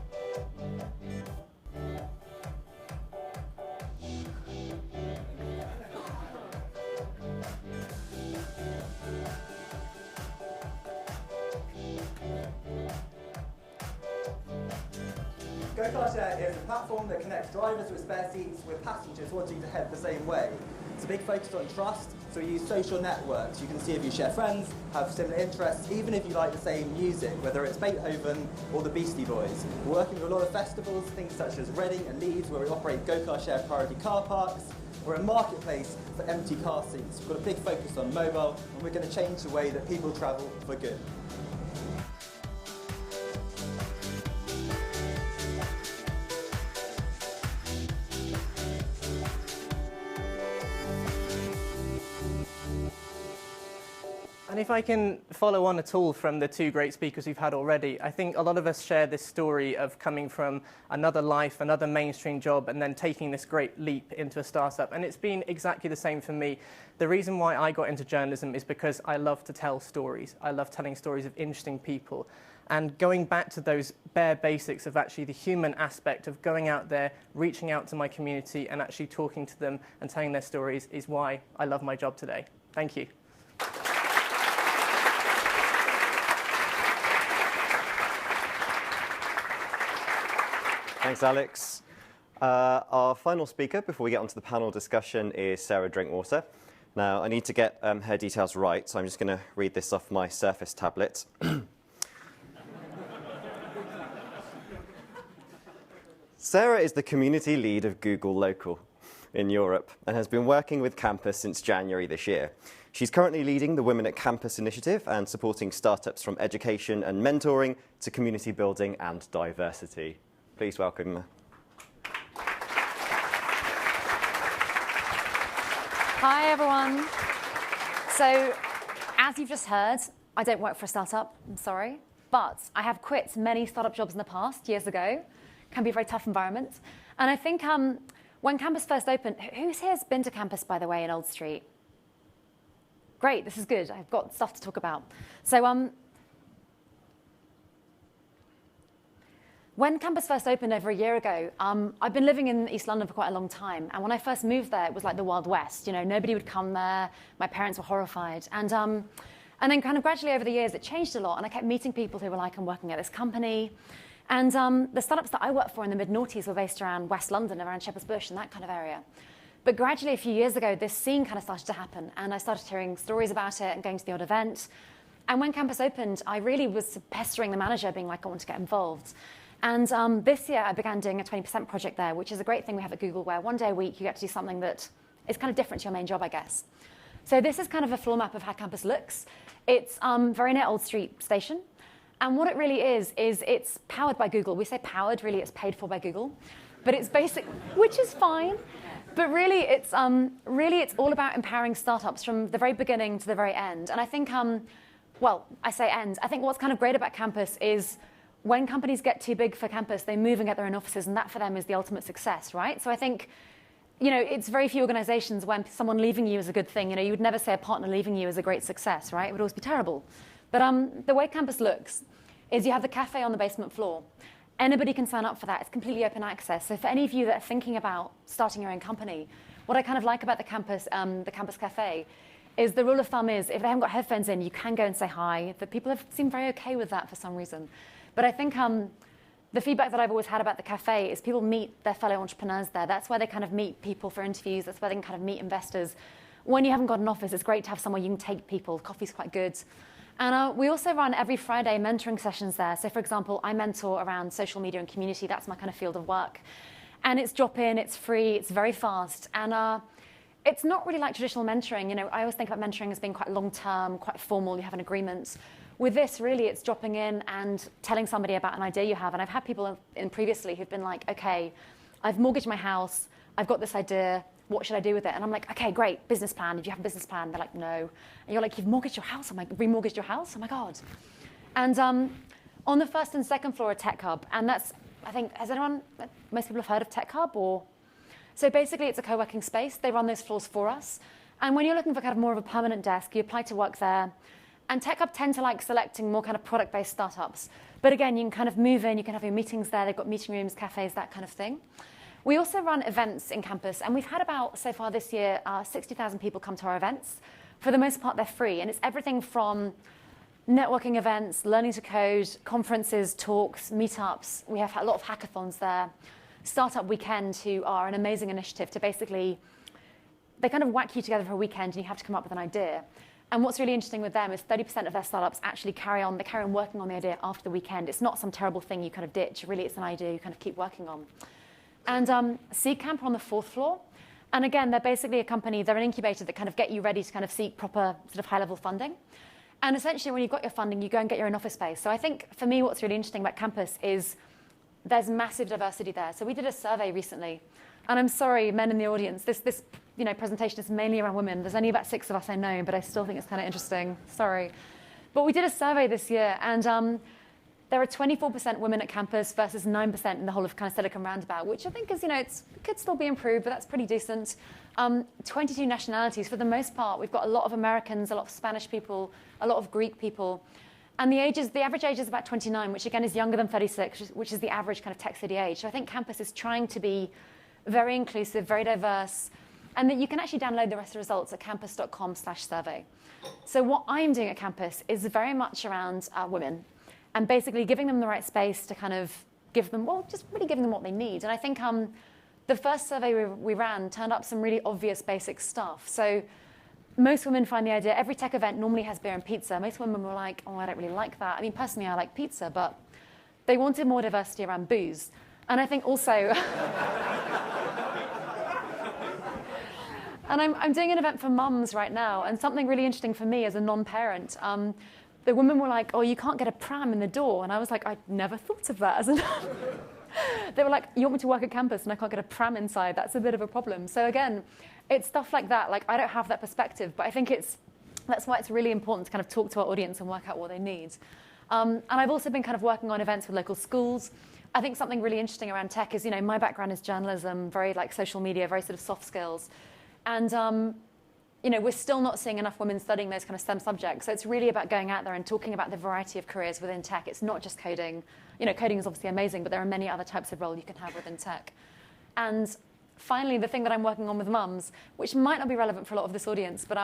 Go-Car Share is a platform that connects drivers with spare seats with passengers wanting to head the same way. It's a big focus on trust, so we use social networks. You can see if you share friends, have similar interests, even if you like the same music, whether it's Beethoven or the Beastie Boys. We're working with a lot of festivals, things such as Reading and Leeds, where we operate Go-Car Share priority car parks. We're a marketplace for empty car seats. We've got a big focus on mobile, and we're going to change the way that people travel for good. And if I can follow on at all from the two great speakers we've had already, I think a lot of us share this story of coming from another life, another mainstream job, and then taking this great leap into a startup. And it's been exactly the same for me. The reason why I got into journalism is because I love to tell stories. I love telling stories of interesting people. And going back to those bare basics of actually the human aspect of going out there, reaching out to my community and actually talking to them and telling their stories is why I love my job today. Thank you. Thanks, Alex. Our final speaker before we get onto the panel discussion is Sarah Drinkwater. Now, I need to get her details right, so I'm just going to read this off my Surface tablet. Sarah is the community lead of Google Local in Europe and has been working with Campus since January this year. She's currently leading the Women at Campus initiative and supporting startups from education and mentoring to community building and diversity. Please welcome her. Hi, everyone. So, as you've just heard, I don't work for a startup, I'm sorry. But I have quit many startup jobs in the past, years ago. Can be a very tough environment. And I think when Campus first opened, who's here has been to Campus, by the way, in Old Street? Great, this is good. I've got stuff to talk about. So, when Campus first opened over a year ago, I've been living in East London for quite a long time. And when I first moved there, it was like the Wild West. You know, nobody would come there. My parents were horrified. And then kind of gradually over the years, it changed a lot. And I kept meeting people who were like, I'm working at this company. And the startups that I worked for in the mid-noughties were based around West London, around Shepherd's Bush and that kind of area. But gradually, a few years ago, this scene kind of started to happen. And I started hearing stories about it and going to the odd event. And when Campus opened, I really was pestering the manager, being like, I want to get involved. And this year, I began doing a 20% project there, which is a great thing we have at Google, where one day a week you get to do something that is kind of different to your main job, I guess. So this is kind of a floor map of how Campus looks. It's very near Old Street Station. And what it really is it's powered by Google. We say powered, really it's paid for by Google. But it's basic, which is fine. But really it's all about empowering startups from the very beginning to the very end. And I think, well, I say end. I think what's kind of great about Campus is when companies get too big for Campus, they move and get their own offices, and that for them is the ultimate success, right? So I think, you know, it's very few organizations when someone leaving you is a good thing. You know, you would never say a partner leaving you is a great success, right? It would always be terrible. But the way Campus looks is you have the cafe on the basement floor. Anybody can sign up for that. It's completely open access. So for any of you that are thinking about starting your own company, what I kind of like about the Campus Cafe is the rule of thumb is if they haven't got headphones in, you can go and say hi. The people have seemed very okay with that for some reason. But I think the feedback that I've always had about the cafe is people meet their fellow entrepreneurs there. That's where they kind of meet people for interviews. That's where they can kind of meet investors. When you haven't got an office, it's great to have somewhere you can take people. Coffee's quite good. And we also run every Friday mentoring sessions there. So for example, I mentor around social media and community. That's my kind of field of work. And it's drop-in, it's free, it's very fast. And it's not really like traditional mentoring. You know, I always think about mentoring as being quite long-term, quite formal. You have an agreement. With this, really, it's dropping in and telling somebody about an idea you have. And I've had people in previously who've been like, okay, I've mortgaged my house. I've got this idea. What should I do with it? And I'm like, okay, great, business plan. Do you have a business plan? They're like, no. And you're like, you've mortgaged your house? I'm like, remortgaged your house? Oh, my God. And on the first and second floor, a tech hub. And that's, I think, most people have heard of Tech Hub? So basically, it's a co-working space. They run those floors for us. And when you're looking for kind of more of a permanent desk, you apply to work there. And Tech Hub tend to like selecting more kind of product-based startups. But again, you can kind of move in, you can have your meetings there, they've got meeting rooms, cafes, that kind of thing. We also run events in Campus, and we've had about, so far this year, 60,000 people come to our events. For the most part, they're free, and it's everything from networking events, learning to code, conferences, talks, meetups. We have a lot of hackathons there. Startup Weekend, who are an amazing initiative to basically, they kind of whack you together for a weekend and you have to come up with an idea. And what's really interesting with them is 30% of their startups actually carry on working on the idea after the weekend. It's not some terrible thing you kind of ditch. Really, it's an idea you kind of keep working on. And Seed Camp are on the 4th floor. And again, they're basically a company, they're an incubator that kind of get you ready to kind of seek proper sort of high-level funding. And essentially, when you've got your funding, you go and get your own office space. So I think, for me, what's really interesting about campus is there's massive diversity there. So we did a survey recently. And I'm sorry, men in the audience, this presentation is mainly around women. There's only about 6 of us I know, but I still think it's kind of interesting. Sorry. But we did a survey this year, and there are 24% women at campus versus 9% in the whole of kind of Silicon Roundabout, which I think is, it could still be improved, but that's pretty decent. 22 nationalities. For the most part, we've got a lot of Americans, a lot of Spanish people, a lot of Greek people. And the average age is about 29, which again is younger than 36, which is the average kind of tech city age. So I think campus is trying to be very inclusive, very diverse, and that you can actually download the rest of the results at campus.com/survey. So what I'm doing at campus is very much around women and basically giving them the right space to kind of give them, just really giving them what they need. And I think the first survey we ran turned up some really obvious basic stuff. So most women find the idea, every tech event normally has beer and pizza. Most women were like, I don't really like that. I mean, personally, I like pizza, but they wanted more diversity around booze. And I think also, and I'm doing an event for mums right now, and something really interesting for me as a non-parent, the women were like, you can't get a pram in the door. And I was like, I'd never thought of that as a They were like, you want me to work at campus and I can't get a pram inside? That's a bit of a problem. So again, it's stuff like that. Like, I don't have that perspective, but I think that's why it's really important to kind of talk to our audience and work out what they need. And I've also been kind of working on events with local schools. I think something really interesting around tech is, my background is journalism, very like social media, very sort of soft skills. And, we're still not seeing enough women studying those kind of STEM subjects. So it's really about going out there and talking about the variety of careers within tech. It's not just coding. Coding is obviously amazing, but there are many other types of role you can have within tech. And finally, the thing that I'm working on with mums, which might not be relevant for a lot of this audience, but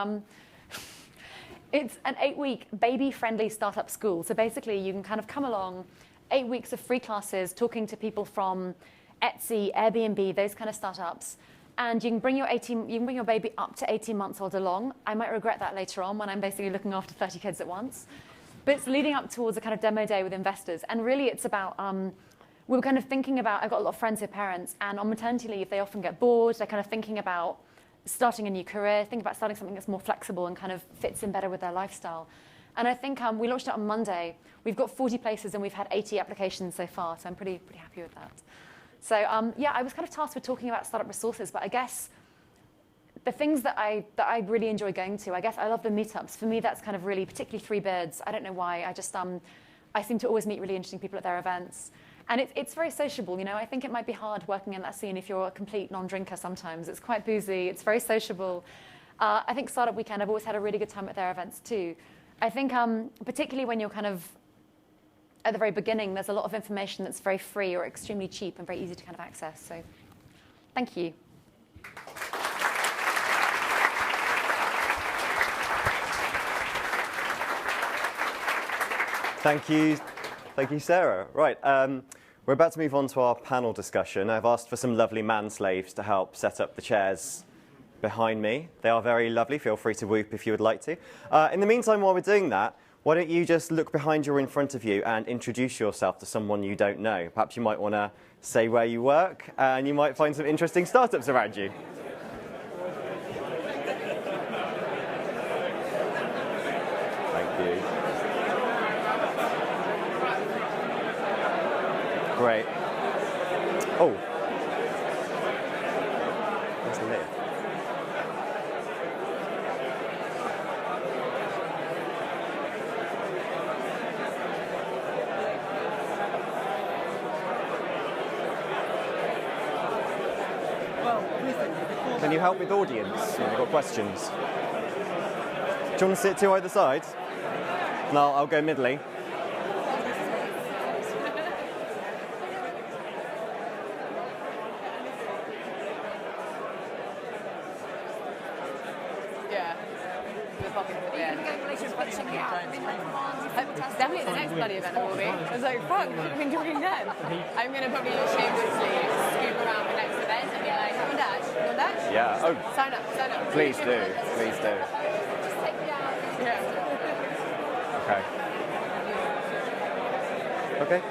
it's an 8-week baby-friendly startup school. So basically, you can kind of come along, 8 weeks of free classes, talking to people from Etsy, Airbnb, those kind of startups. And you can bring your baby up to 18 months old along. I might regret that later on when I'm basically looking after 30 kids at once. But it's leading up towards a kind of demo day with investors. And really, it's about, we were kind of thinking about, I've got a lot of friends who are parents, and on maternity leave, they often get bored. They're kind of thinking about starting a new career, think about starting something that's more flexible and kind of fits in better with their lifestyle. And I think we launched it on Monday. We've got 40 places, and we've had 80 applications so far. So I'm pretty happy with that. So I was kind of tasked with talking about startup resources, but I guess the things that I really enjoy going to, I guess I love the meetups. For me, that's kind of really, particularly Three Birds. I don't know why. I just I seem to always meet really interesting people at their events, and it's very sociable. I think it might be hard working in that scene if you're a complete non-drinker. Sometimes it's quite boozy. It's very sociable. I think Startup Weekend, I've always had a really good time at their events too. I think particularly when you're kind of at the very beginning, there's a lot of information that's very free or extremely cheap and very easy to kind of access. So thank you. Thank you, Sarah. Right, we're about to move on to our panel discussion. I've asked for some lovely man-slaves to help set up the chairs behind me. They are very lovely. Feel free to whoop if you would like to. In the meantime, while we're doing that, why don't you just look behind you or in front of you and introduce yourself to someone you don't know. Perhaps you might want to say where you work, and you might find some interesting startups around you. Thank you. Great. Oh. Where's Leah? Can you help with audience? I've got questions. Do you want to sit to either side? No, I'll go middly. It's definitely the next bloody event I will be. I was like, fuck, I've been joining them. I'm going to probably shamelessly scoop around the next event and be like, come on, Dattch. You want Dattch? Yeah. Oh, Sign up. please do. Please do. Just take me out. Yeah. Okay. Okay.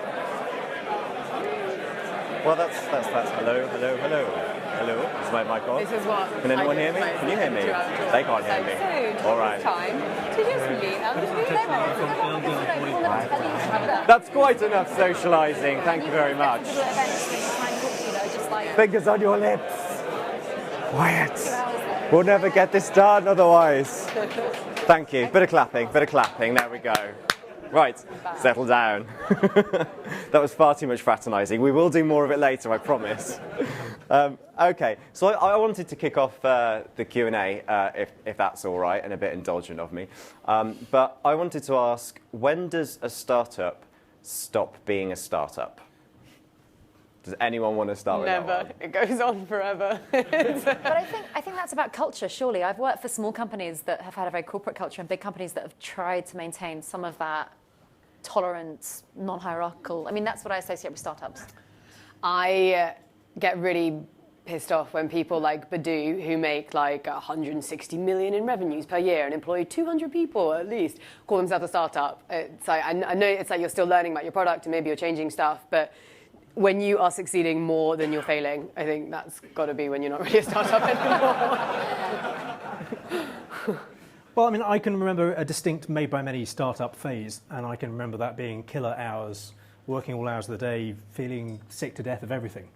Well, that's hello. Is my mic on? This is what Can anyone I do hear me? most Can you hear me? throughout They can't hear me. So, All right. time to just meet up. That's quite enough socialising. Thank you very much. Fingers on your lips. Quiet. We'll never get this done otherwise. Thank you. Bit of clapping. There we go. Right, settle down. That was far too much fraternising. We will do more of it later, I promise. Okay, so I wanted to kick off the Q&A, if that's all right, and a bit indulgent of me. But I wanted to ask, when does a startup stop being a startup? Does anyone want to start with that one? Never. It goes on forever. But I think that's about culture, surely. I've worked for small companies that have had a very corporate culture and big companies that have tried to maintain some of that tolerance, non-hierarchical. I mean, that's what I associate with startups. I get really pissed off when people like Badoo, who make like 160 million in revenues per year and employ 200 people at least, call themselves a startup. It's like, I know it's like you're still learning about your product and maybe you're changing stuff, but when you are succeeding more than you're failing, I think that's got to be when you're not really a startup anymore. Well, I mean, I can remember a distinct made by many startup phase, and I can remember that being killer hours, working all hours of the day, feeling sick to death of everything.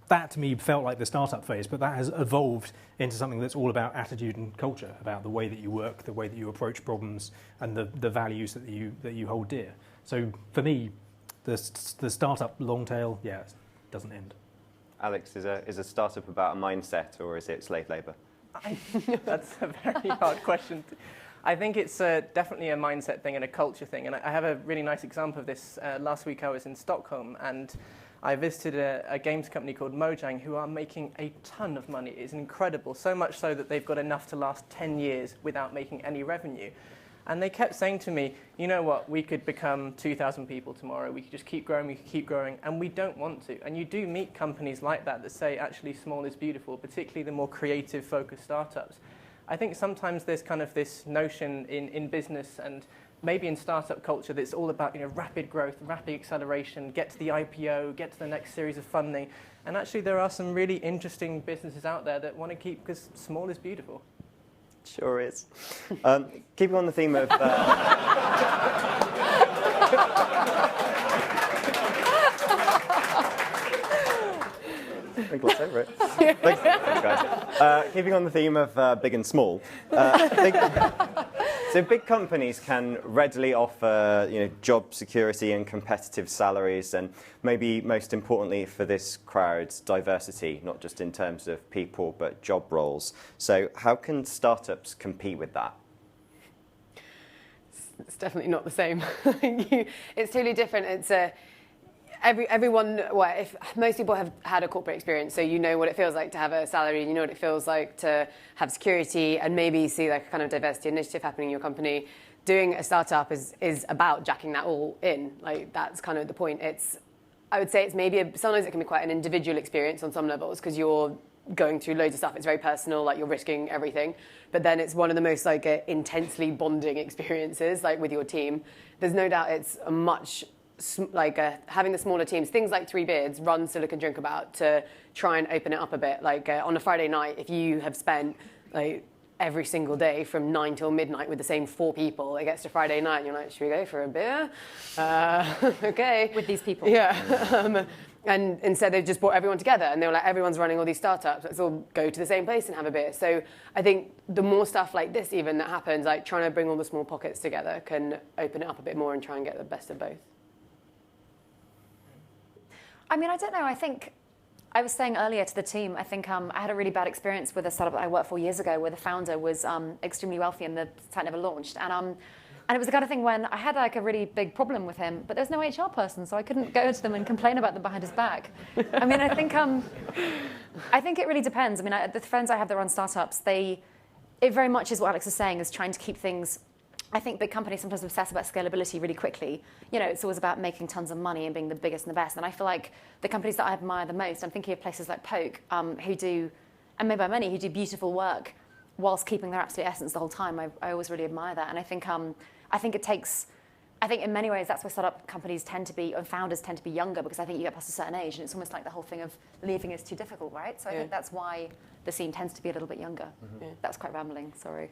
That to me felt like the startup phase, but that has evolved into something that's all about attitude and culture, about the way that you work, the way that you approach problems, and the values that you hold dear. So for me, the startup long tail, yeah, it doesn't end. Alex, is a startup about a mindset, or is it slave labour? That's a very hard question. I think it's definitely a mindset thing and a culture thing. And I have a really nice example of this. Last week I was in Stockholm and I visited a games company called Mojang, who are making a ton of money. It's incredible, so much so that they've got enough to last 10 years without making any revenue. And they kept saying to me, you know what, we could become 2,000 people tomorrow. We could just keep growing, and we don't want to. And you do meet companies like that say, actually, small is beautiful, particularly the more creative, focused startups. I think sometimes there's kind of this notion in business and maybe in startup culture that's all about rapid growth, rapid acceleration, get to the IPO, get to the next series of funding. And actually, there are some really interesting businesses out there that want to keep, because small is beautiful. Sure is. Keeping on the theme of... Gloss over it. Thanks, guys. Keeping on the theme of big and small, so big companies can readily offer job security and competitive salaries, and maybe most importantly for this crowd, diversity, not just in terms of people but job roles. So how can startups compete with that? It's definitely not the same. It's totally different. It's everyone, well, if most people have had a corporate experience, so you know what it feels like to have a salary, you know what it feels like to have security, and maybe see like a kind of diversity initiative happening in your company. Doing a startup is about jacking that all in. Like, that's kind of the point. I would say it's maybe sometimes it can be quite an individual experience on some levels because you're going through loads of stuff. It's very personal, like you're risking everything. But then it's one of the most like intensely bonding experiences, like with your team. There's no doubt it's a much having the smaller teams, things like Three Beards run Silicon Drinkabout to try and open it up a bit. Like on a Friday night, if you have spent like every single day from 9 till midnight with the same 4 people, it gets to Friday night and you're like, should we go for a beer? Okay. With these people. Yeah. And instead they've just brought everyone together and they were like, everyone's running all these startups, let's all go to the same place and have a beer. So I think the more stuff like this even that happens, like trying to bring all the small pockets together can open it up a bit more and try and get the best of both. I mean, I don't know. I think I was saying earlier to the team, I think I had a really bad experience with a startup that I worked for years ago where the founder was extremely wealthy and the site never launched. And it was the kind of thing when I had like a really big problem with him, but there's no HR person, so I couldn't go to them and complain about them behind his back. I mean, I think it really depends. I mean, the friends I have that run startups, it very much is what Alex is saying, is trying to keep things I think big companies sometimes obsess about scalability really quickly. You know, it's always about making tons of money and being the biggest and the best. And I feel like the companies that I admire the most, I'm thinking of places like Poke, who do, and made by many, who do beautiful work whilst keeping their absolute essence the whole time. I always really admire that. And I think in many ways that's why startup companies tend to be, and founders tend to be younger, because I think you get past a certain age and it's almost like the whole thing of leaving is too difficult, right? So I think that's why the scene tends to be a little bit younger. That's quite rambling, sorry.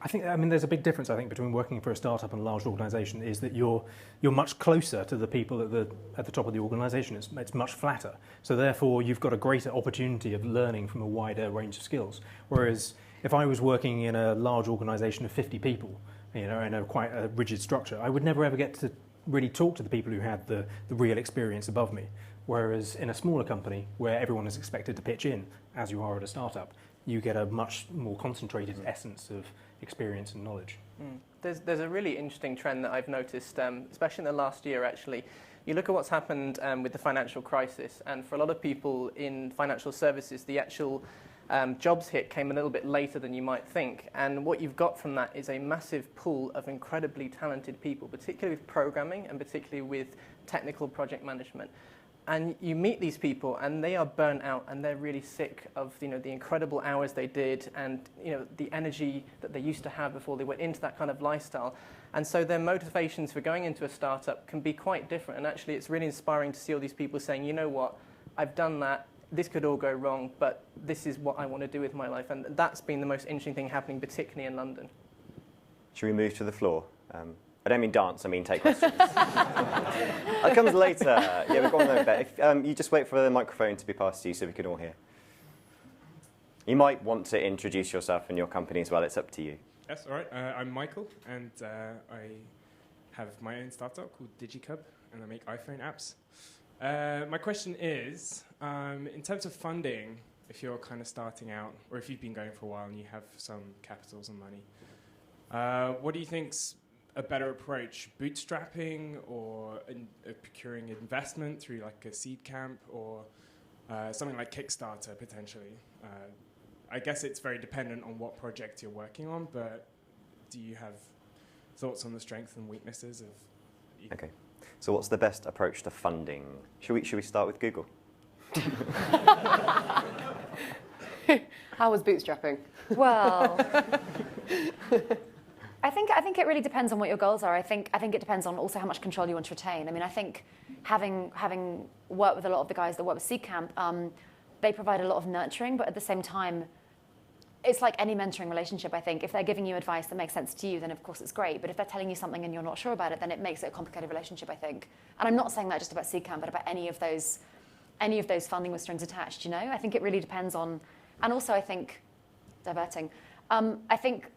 I mean, there's a big difference, I think, between working for a startup and a large organisation, is that you're much closer to the people at the top of the organisation. It's much flatter. So therefore, you've got a greater opportunity of learning from a wider range of skills. Whereas if I was working in a large organisation of 50 people, you know, in quite a rigid structure, I would never ever get to really talk to the people who had the real experience above me. Whereas in a smaller company, where everyone is expected to pitch in, as you are at a startup, you get a much more concentrated essence of experience and knowledge. There's a really interesting trend that I've noticed, especially in the last year, actually. You look at what's happened with the financial crisis, and for a lot of people in financial services, the actual jobs hit came a little bit later than you might think. And what you've got from that is a massive pool of incredibly talented people, particularly with programming and particularly with technical project management. And you meet these people, and they are burnt out, and they're really sick of the incredible hours they did, and the energy that they used to have before they went into that kind of lifestyle. And so their motivations for going into a startup can be quite different. And actually, it's really inspiring to see all these people saying, you know what, I've done that. This could all go wrong, but this is what I want to do with my life. And that's been the most interesting thing happening, particularly in London. Should we move to the floor? I don't mean dance, I mean take questions. That comes later. Yeah, we've got one over there. If, you just wait for the microphone to be passed to you so we can all hear. You might want to introduce yourself and your company as well. It's up to you. Yes, all right. I'm Michael, and I have my own startup called DigiCub, and I make iPhone apps. My question is, in terms of funding, if you're kind of starting out, or if you've been going for a while and you have some capitals and money, what do you think's a better approach, bootstrapping or procuring investment through like a seed camp or something like Kickstarter potentially? I guess it's very dependent on what project you're working on, but do you have thoughts on the strengths and weaknesses of either? Okay, so what's the best approach to funding? Should we start with Google? How was bootstrapping? Well, I think it really depends on what your goals are. I think it depends on also how much control you want to retain. I mean, I think having worked with a lot of the guys that work with Seed Camp, they provide a lot of nurturing, but at the same time, it's like any mentoring relationship, I think. If they're giving you advice that makes sense to you, then of course it's great. But if they're telling you something and you're not sure about it, then it makes it a complicated relationship, I think. And I'm not saying that just about Seed Camp, but about any of those funding with strings attached, you know? I think it really depends on, and also I think, diverting, I think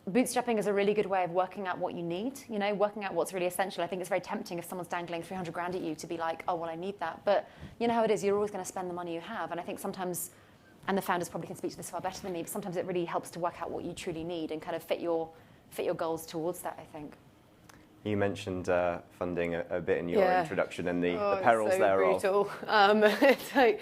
bootstrapping is a really good way of working out what you need, you know, working out what's really essential. I think it's very tempting if someone's dangling 300 grand at you to be like, oh, well, I need that. But you know how it is, you're always going to spend the money you have. And I think sometimes, and the founders probably can speak to this far better than me, but sometimes it really helps to work out what you truly need and kind of fit your goals towards that, I think. You mentioned funding a bit in your introduction and the perils thereof. Brutal. It's like,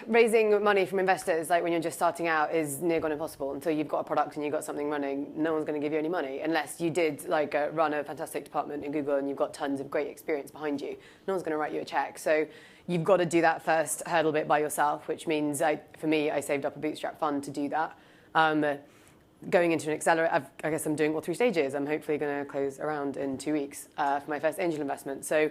raising money from investors, like when you're just starting out, is near gone impossible. Until you've got a product and you've got something running, no one's going to give you any money unless you did like run a fantastic department in Google and you've got tons of great experience behind you. No one's going to write you a check. So you've got to do that first hurdle bit by yourself, which means for me, I saved up a bootstrap fund to do that. Going into an accelerator, I guess I'm doing all 3 stages. I'm hopefully going to close around in 2 weeks for my first angel investment. So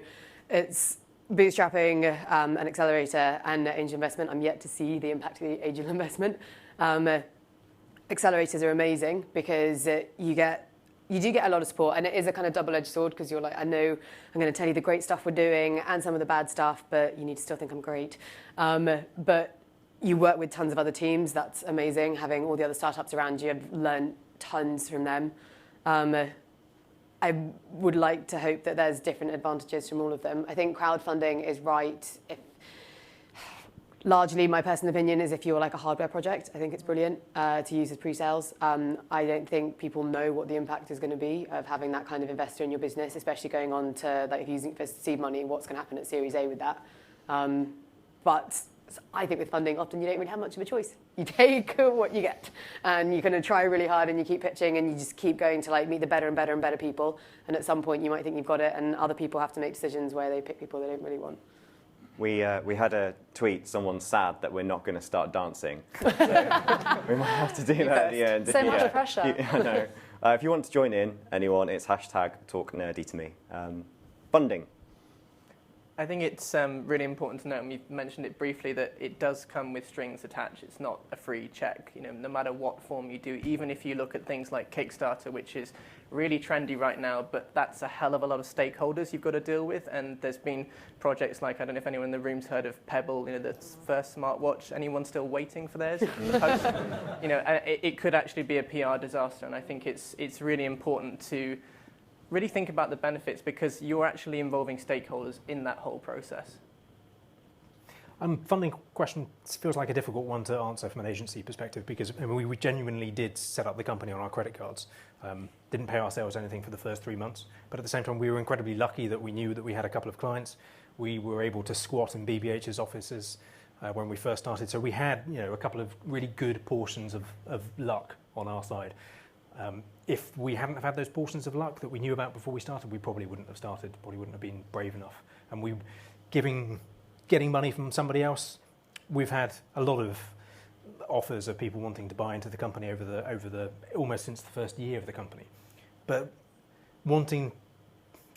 it's bootstrapping, an accelerator, and angel investment. I'm yet to see the impact of the angel investment. Accelerators are amazing because you do get a lot of support, and it is a kind of double-edged sword because you're like, I know I'm going to tell you the great stuff we're doing and some of the bad stuff, but you need to still think I'm great. But you work with tons of other teams. That's amazing. Having all the other startups around you, I've learned tons from them. I would like to hope that there's different advantages from all of them. I think crowdfunding is right. Largely, my personal opinion is if you're like a hardware project, I think it's brilliant to use as pre-sales. I don't think people know what the impact is going to be of having that kind of investor in your business, especially going on to, like, if you're using it for seed money, what's going to happen at Series A with that. But I think with funding, often you don't really have much of a choice. You take what you get, and you're going to try really hard, and you keep pitching, and you just keep going to like meet the better and better and better people. And at some point, you might think you've got it, and other people have to make decisions where they pick people they don't really want. We had a tweet, someone's sad that we're not going to start dancing. So we might have to do that at the end. So much pressure. I know. If you want to join in, anyone, it's #TalkNerdyToMe. Funding. I think it's really important to note, and we've mentioned it briefly, that it does come with strings attached. It's not a free check, no matter what form you do. Even if you look at things like Kickstarter, which is really trendy right now, but that's a hell of a lot of stakeholders you've got to deal with. And there's been projects like, I don't know if anyone in the room's heard of Pebble, the first smartwatch. Anyone still waiting for theirs? It could actually be a PR disaster, and I think it's really important to really think about the benefits, because you're actually involving stakeholders in that whole process. Funding question feels like a difficult one to answer from an agency perspective, because we genuinely did set up the company on our credit cards. Didn't pay ourselves anything for the first 3 months, but at the same time we were incredibly lucky that we knew that we had a couple of clients. We were able to squat in BBH's offices when we first started, so we had a couple of really good portions of luck on our side. If we hadn't have had those portions of luck that we knew about before we started, we probably wouldn't have started, probably wouldn't have been brave enough. And getting money from somebody else, we've had a lot of offers of people wanting to buy into the company over the almost since the first year of the company. But wanting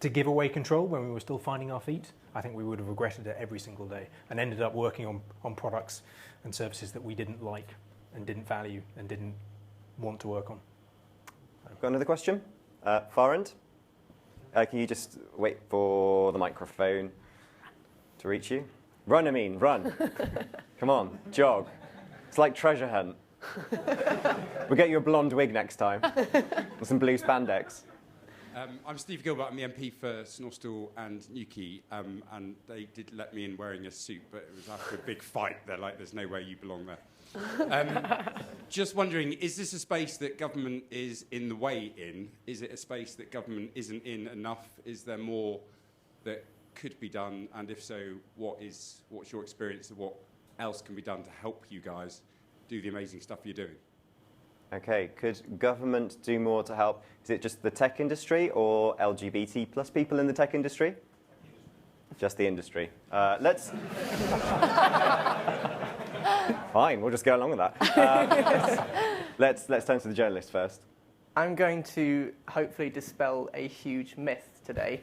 to give away control when we were still finding our feet, I think we would have regretted it every single day and ended up working on products and services that we didn't like and didn't value and didn't want to work on. Got another question? Far end? Can you just wait for the microphone to reach you? Run. Come on, jog. It's like treasure hunt. We'll get you a blonde wig next time and some blue spandex. I'm Steve Gilbert. I'm the MP for Snorstall and Newquay, and they did let me in wearing a suit, but it was after a big fight. They're like, there's no way you belong there. Just wondering, is this a space that government is in the way in? Is it a space that government isn't in enough? Is there more that could be done? And if so, what's your experience of what else can be done to help you guys do the amazing stuff you're doing? Okay, could government do more to help? Is it just the tech industry or LGBT plus people in the tech industry? Just the industry. Fine, we'll just go along with that. Let's turn to the journalist first. I'm going to hopefully dispel a huge myth today,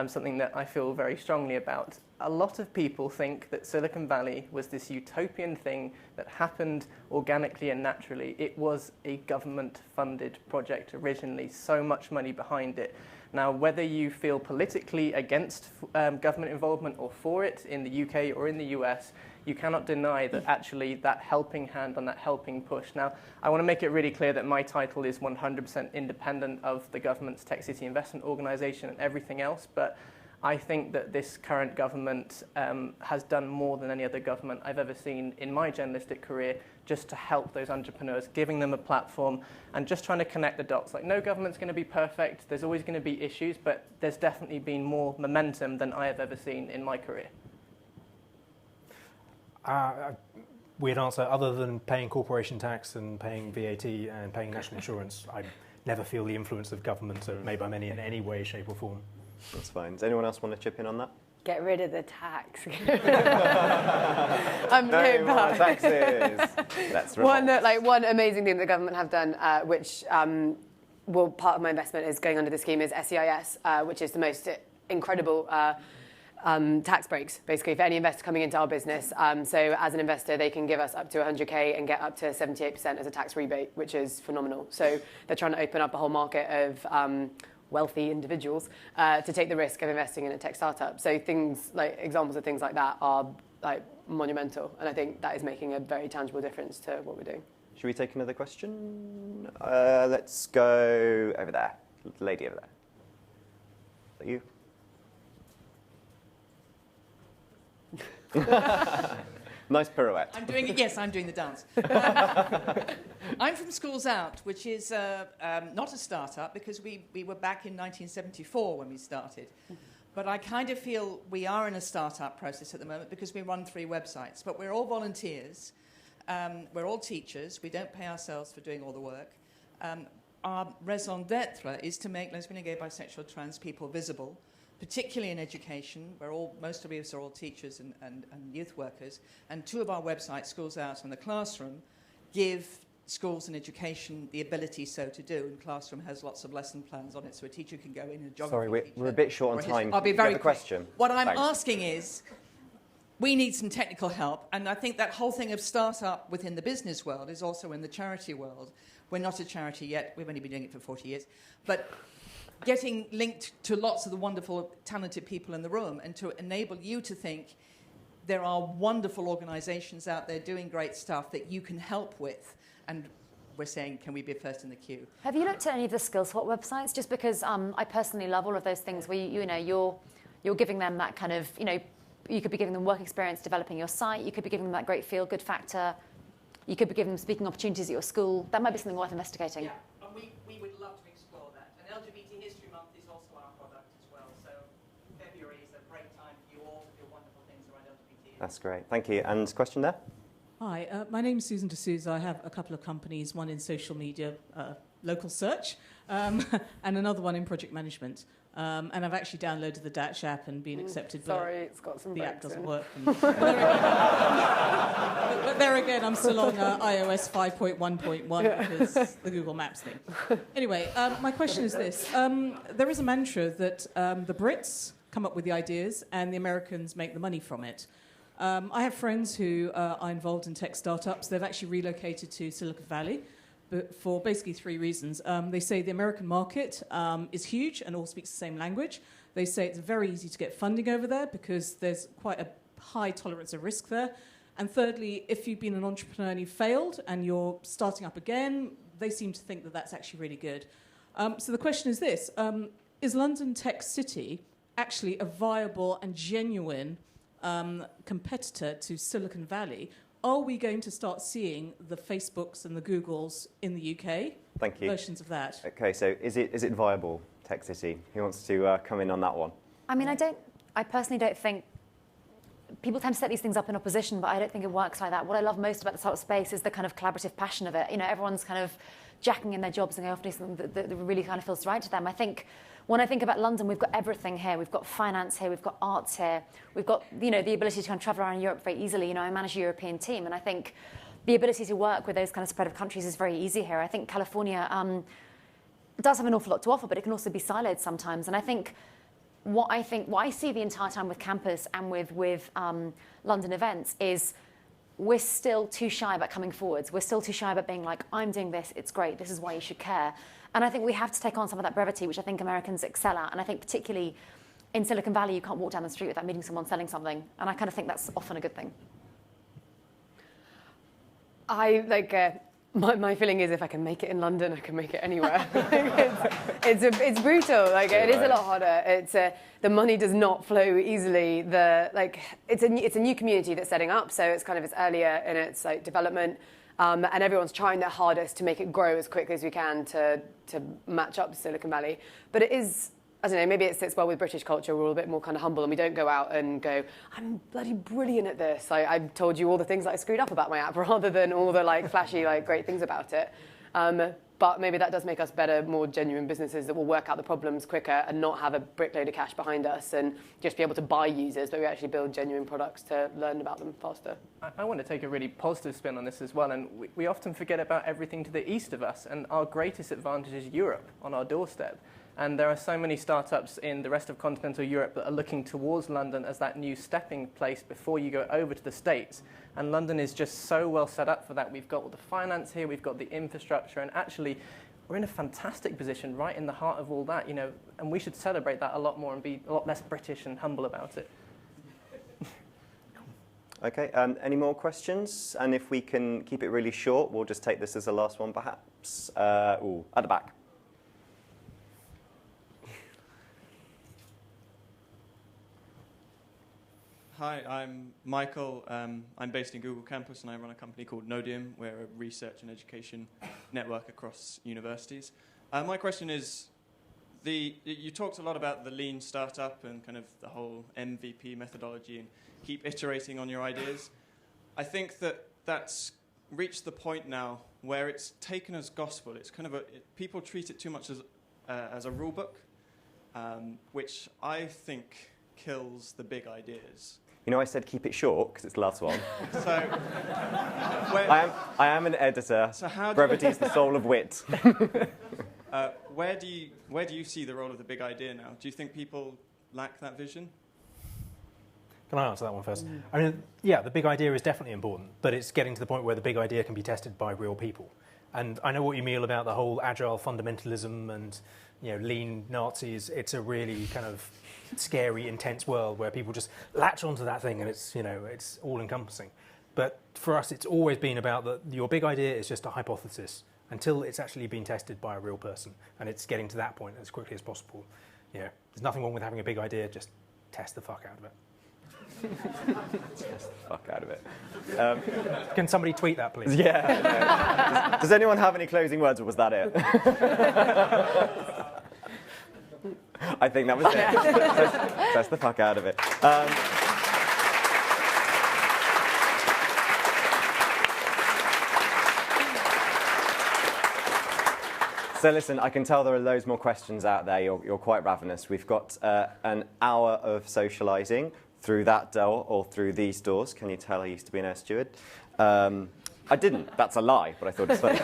something that I feel very strongly about. A lot of people think that Silicon Valley was this utopian thing that happened organically and naturally. It was a government-funded project originally, so much money behind it. Now, whether you feel politically against government involvement or for it in the UK or in the US, you cannot deny that actually that helping hand and that helping push. Now, I want to make it really clear that my title is 100% independent of the government's Tech City Investment Organisation and everything else, but I think that this current government has done more than any other government I've ever seen in my journalistic career just to help those entrepreneurs, giving them a platform and just trying to connect the dots. Like, no government's going to be perfect. There's always going to be issues, but there's definitely been more momentum than I have ever seen in my career. Weird answer. Other than paying corporation tax and paying VAT and paying national insurance, I never feel the influence of government made by many in any way, shape or form. That's fine. Does anyone else want to chip in on that? Get rid of the tax. No more taxes. That's one amazing thing the government have done, which part of my investment is going under the scheme, is SEIS, which is the most incredible tax breaks, basically, for any investor coming into our business. So as an investor, they can give us up to 100K and get up to 78% as a tax rebate, which is phenomenal. So they're trying to open up a whole market of wealthy individuals to take the risk of investing in a tech startup. So examples of things like that are monumental, and I think that is making a very tangible difference to what we're doing. Should we take another question? Let's go over there. The lady over there. Is that you? Nice pirouette. I'm doing the dance. I'm from Schools Out, which is not a startup because we were back in 1974 when we started. But I kind of feel we are in a startup process at the moment because we run 3 websites. But we're all volunteers. We're all teachers. We don't pay ourselves for doing all the work. Our raison d'etre is to make lesbian, gay, bisexual, trans people visible, particularly in education. Most of us are all teachers and youth workers. And 2 of our websites, Schools Out and The Classroom, give schools and education the ability so to do. And Classroom has lots of lesson plans on it, so a teacher can go in and geography. Sorry, we're a bit short on time. I'll be You very have a quick. question. What I'm Thanks. asking is, we need some technical help, and I think that whole thing of startup within the business world is also in the charity world. We're not a charity yet. We've only been doing it for 40 years. But getting linked to lots of the wonderful, talented people in the room and to enable you to think there are wonderful organizations out there doing great stuff that you can help with. And we're saying, can we be first in the queue? Have you looked at any of the SkillSwap websites? Just because I personally love all of those things where you're giving them that kind of, you could be giving them work experience developing your site. You could be giving them that great feel-good factor. You could be giving them speaking opportunities at your school. That might be something worth investigating. Yeah, and we would love to explore that. And LGBT History Month is also our product as well. So February is a great time for you all to do wonderful things around LGBT. That's great. Thank you. And question there? Hi, my name is Susan D'Souza. I have a couple of companies, one in social media, local search, and another one in project management. And I've actually downloaded the Dattch app and been accepted. Sorry, it's got some the breaks app doesn't in. work. But there again, I'm still on iOS 5.1.1 because the Google Maps thing. Anyway, my question is this. There is a mantra that the Brits come up with the ideas and the Americans make the money from it. I have friends who are involved in tech startups. They've actually relocated to Silicon Valley but for basically 3 reasons. They say the American market is huge and all speaks the same language. They say it's very easy to get funding over there because there's quite a high tolerance of risk there. And thirdly, if you've been an entrepreneur and you've failed and you're starting up again, they seem to think that that's actually really good. So the question is this. Is London Tech City actually a viable and genuine competitor to Silicon Valley? Are we going to start seeing the Facebooks and the Googles in the UK? Thank you. Versions of that. Okay, so is it viable, Tech City? Who wants to come in on that one? I mean, I personally don't think, people tend to set these things up in opposition, but I don't think it works like that. What I love most about the startup space is the kind of collaborative passion of it. Everyone's kind of jacking in their jobs and going off to do something that really kind of feels right to them. I think when I think about London, we've got everything here. We've got finance here. We've got arts here. We've got, the ability to kind of travel around Europe very easily. I manage a European team, and I think the ability to work with those kind of spread of countries is very easy here. I think California does have an awful lot to offer, but it can also be siloed sometimes. And I think what I see the entire time with campus and with London events is we're still too shy about coming forwards. We're still too shy about being like, I'm doing this, it's great, this is why you should care. And I think we have to take on some of that brevity, which I think Americans excel at. And I think particularly in Silicon Valley, you can't walk down the street without meeting someone selling something. And I kind of think that's often a good thing. My feeling is if I can make it in London, I can make it anywhere. It's brutal. It is a lot harder. The money does not flow easily. It's a new community that's setting up, so it's earlier in its development, and everyone's trying their hardest to make it grow as quickly as we can to match up to Silicon Valley. But it is, I don't know, maybe it sits well with British culture. We're all a bit more kind of humble, and we don't go out and go, I'm bloody brilliant at this. I've told you all the things that I screwed up about my app, rather than all the flashy, great things about it. But maybe that does make us better, more genuine businesses that will work out the problems quicker and not have a brickload of cash behind us and just be able to buy users, but we actually build genuine products to learn about them faster. I want to take a really positive spin on this as well, and we often forget about everything to the east of us, and our greatest advantage is Europe on our doorstep. And there are so many startups in the rest of continental Europe that are looking towards London as that new stepping place before you go over to the States. And London is just so well set up for that. We've got all the finance here, we've got the infrastructure, and actually we're in a fantastic position right in the heart of all that, and we should celebrate that a lot more and be a lot less British and humble about it. Okay, any more questions? And if we can keep it really short, we'll just take this as the last one perhaps. At the back. Hi, I'm Michael. I'm based in Google campus and I run a company called Nodium. We're a research and education network across universities. My question is, you talked a lot about the lean startup and kind of the whole MVP methodology and keep iterating on your ideas. I think that's reached the point now where it's taken as gospel. It's kind of people treat it too much as a rule book, which I think kills the big ideas. You know, I said keep it short because it's the last one. So, I am an editor. So brevity is the soul of wit. Where do you see the role of the big idea now? Do you think people lack that vision? Can I answer that one first? I mean, yeah, the big idea is definitely important, but it's getting to the point where the big idea can be tested by real people. And I know what you mean about the whole agile fundamentalism and, you know, lean Nazis. It's a really kind of scary, intense world where people just latch onto that thing and it's, you know, it's all-encompassing. But for us, it's always been about that your big idea is just a hypothesis until it's actually been tested by a real person, and it's getting to that point as quickly as possible. You know, there's nothing wrong with having a big idea, just test the fuck out of it. Test the fuck out of it. Can somebody tweet that, please? Yeah. No. Does anyone have any closing words, or was that it? I think that was it. Test the fuck out of it. So listen, I can tell there are loads more questions out there. You're quite ravenous. We've got an hour of socialising through that door or through these doors. Can you tell I used to be an air steward? I didn't. That's a lie, but I thought it's funny.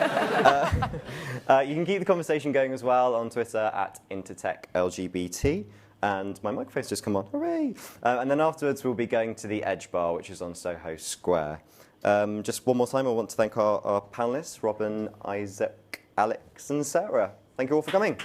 You can keep the conversation going as well on Twitter at InterTech LGBT. And my microphone's just come on. Hooray! And then afterwards, we'll be going to the Edge Bar, which is on Soho Square. Just one more time, I want to thank our panellists, Robyn, Isaac, Alex and Sarah. Thank you all for coming.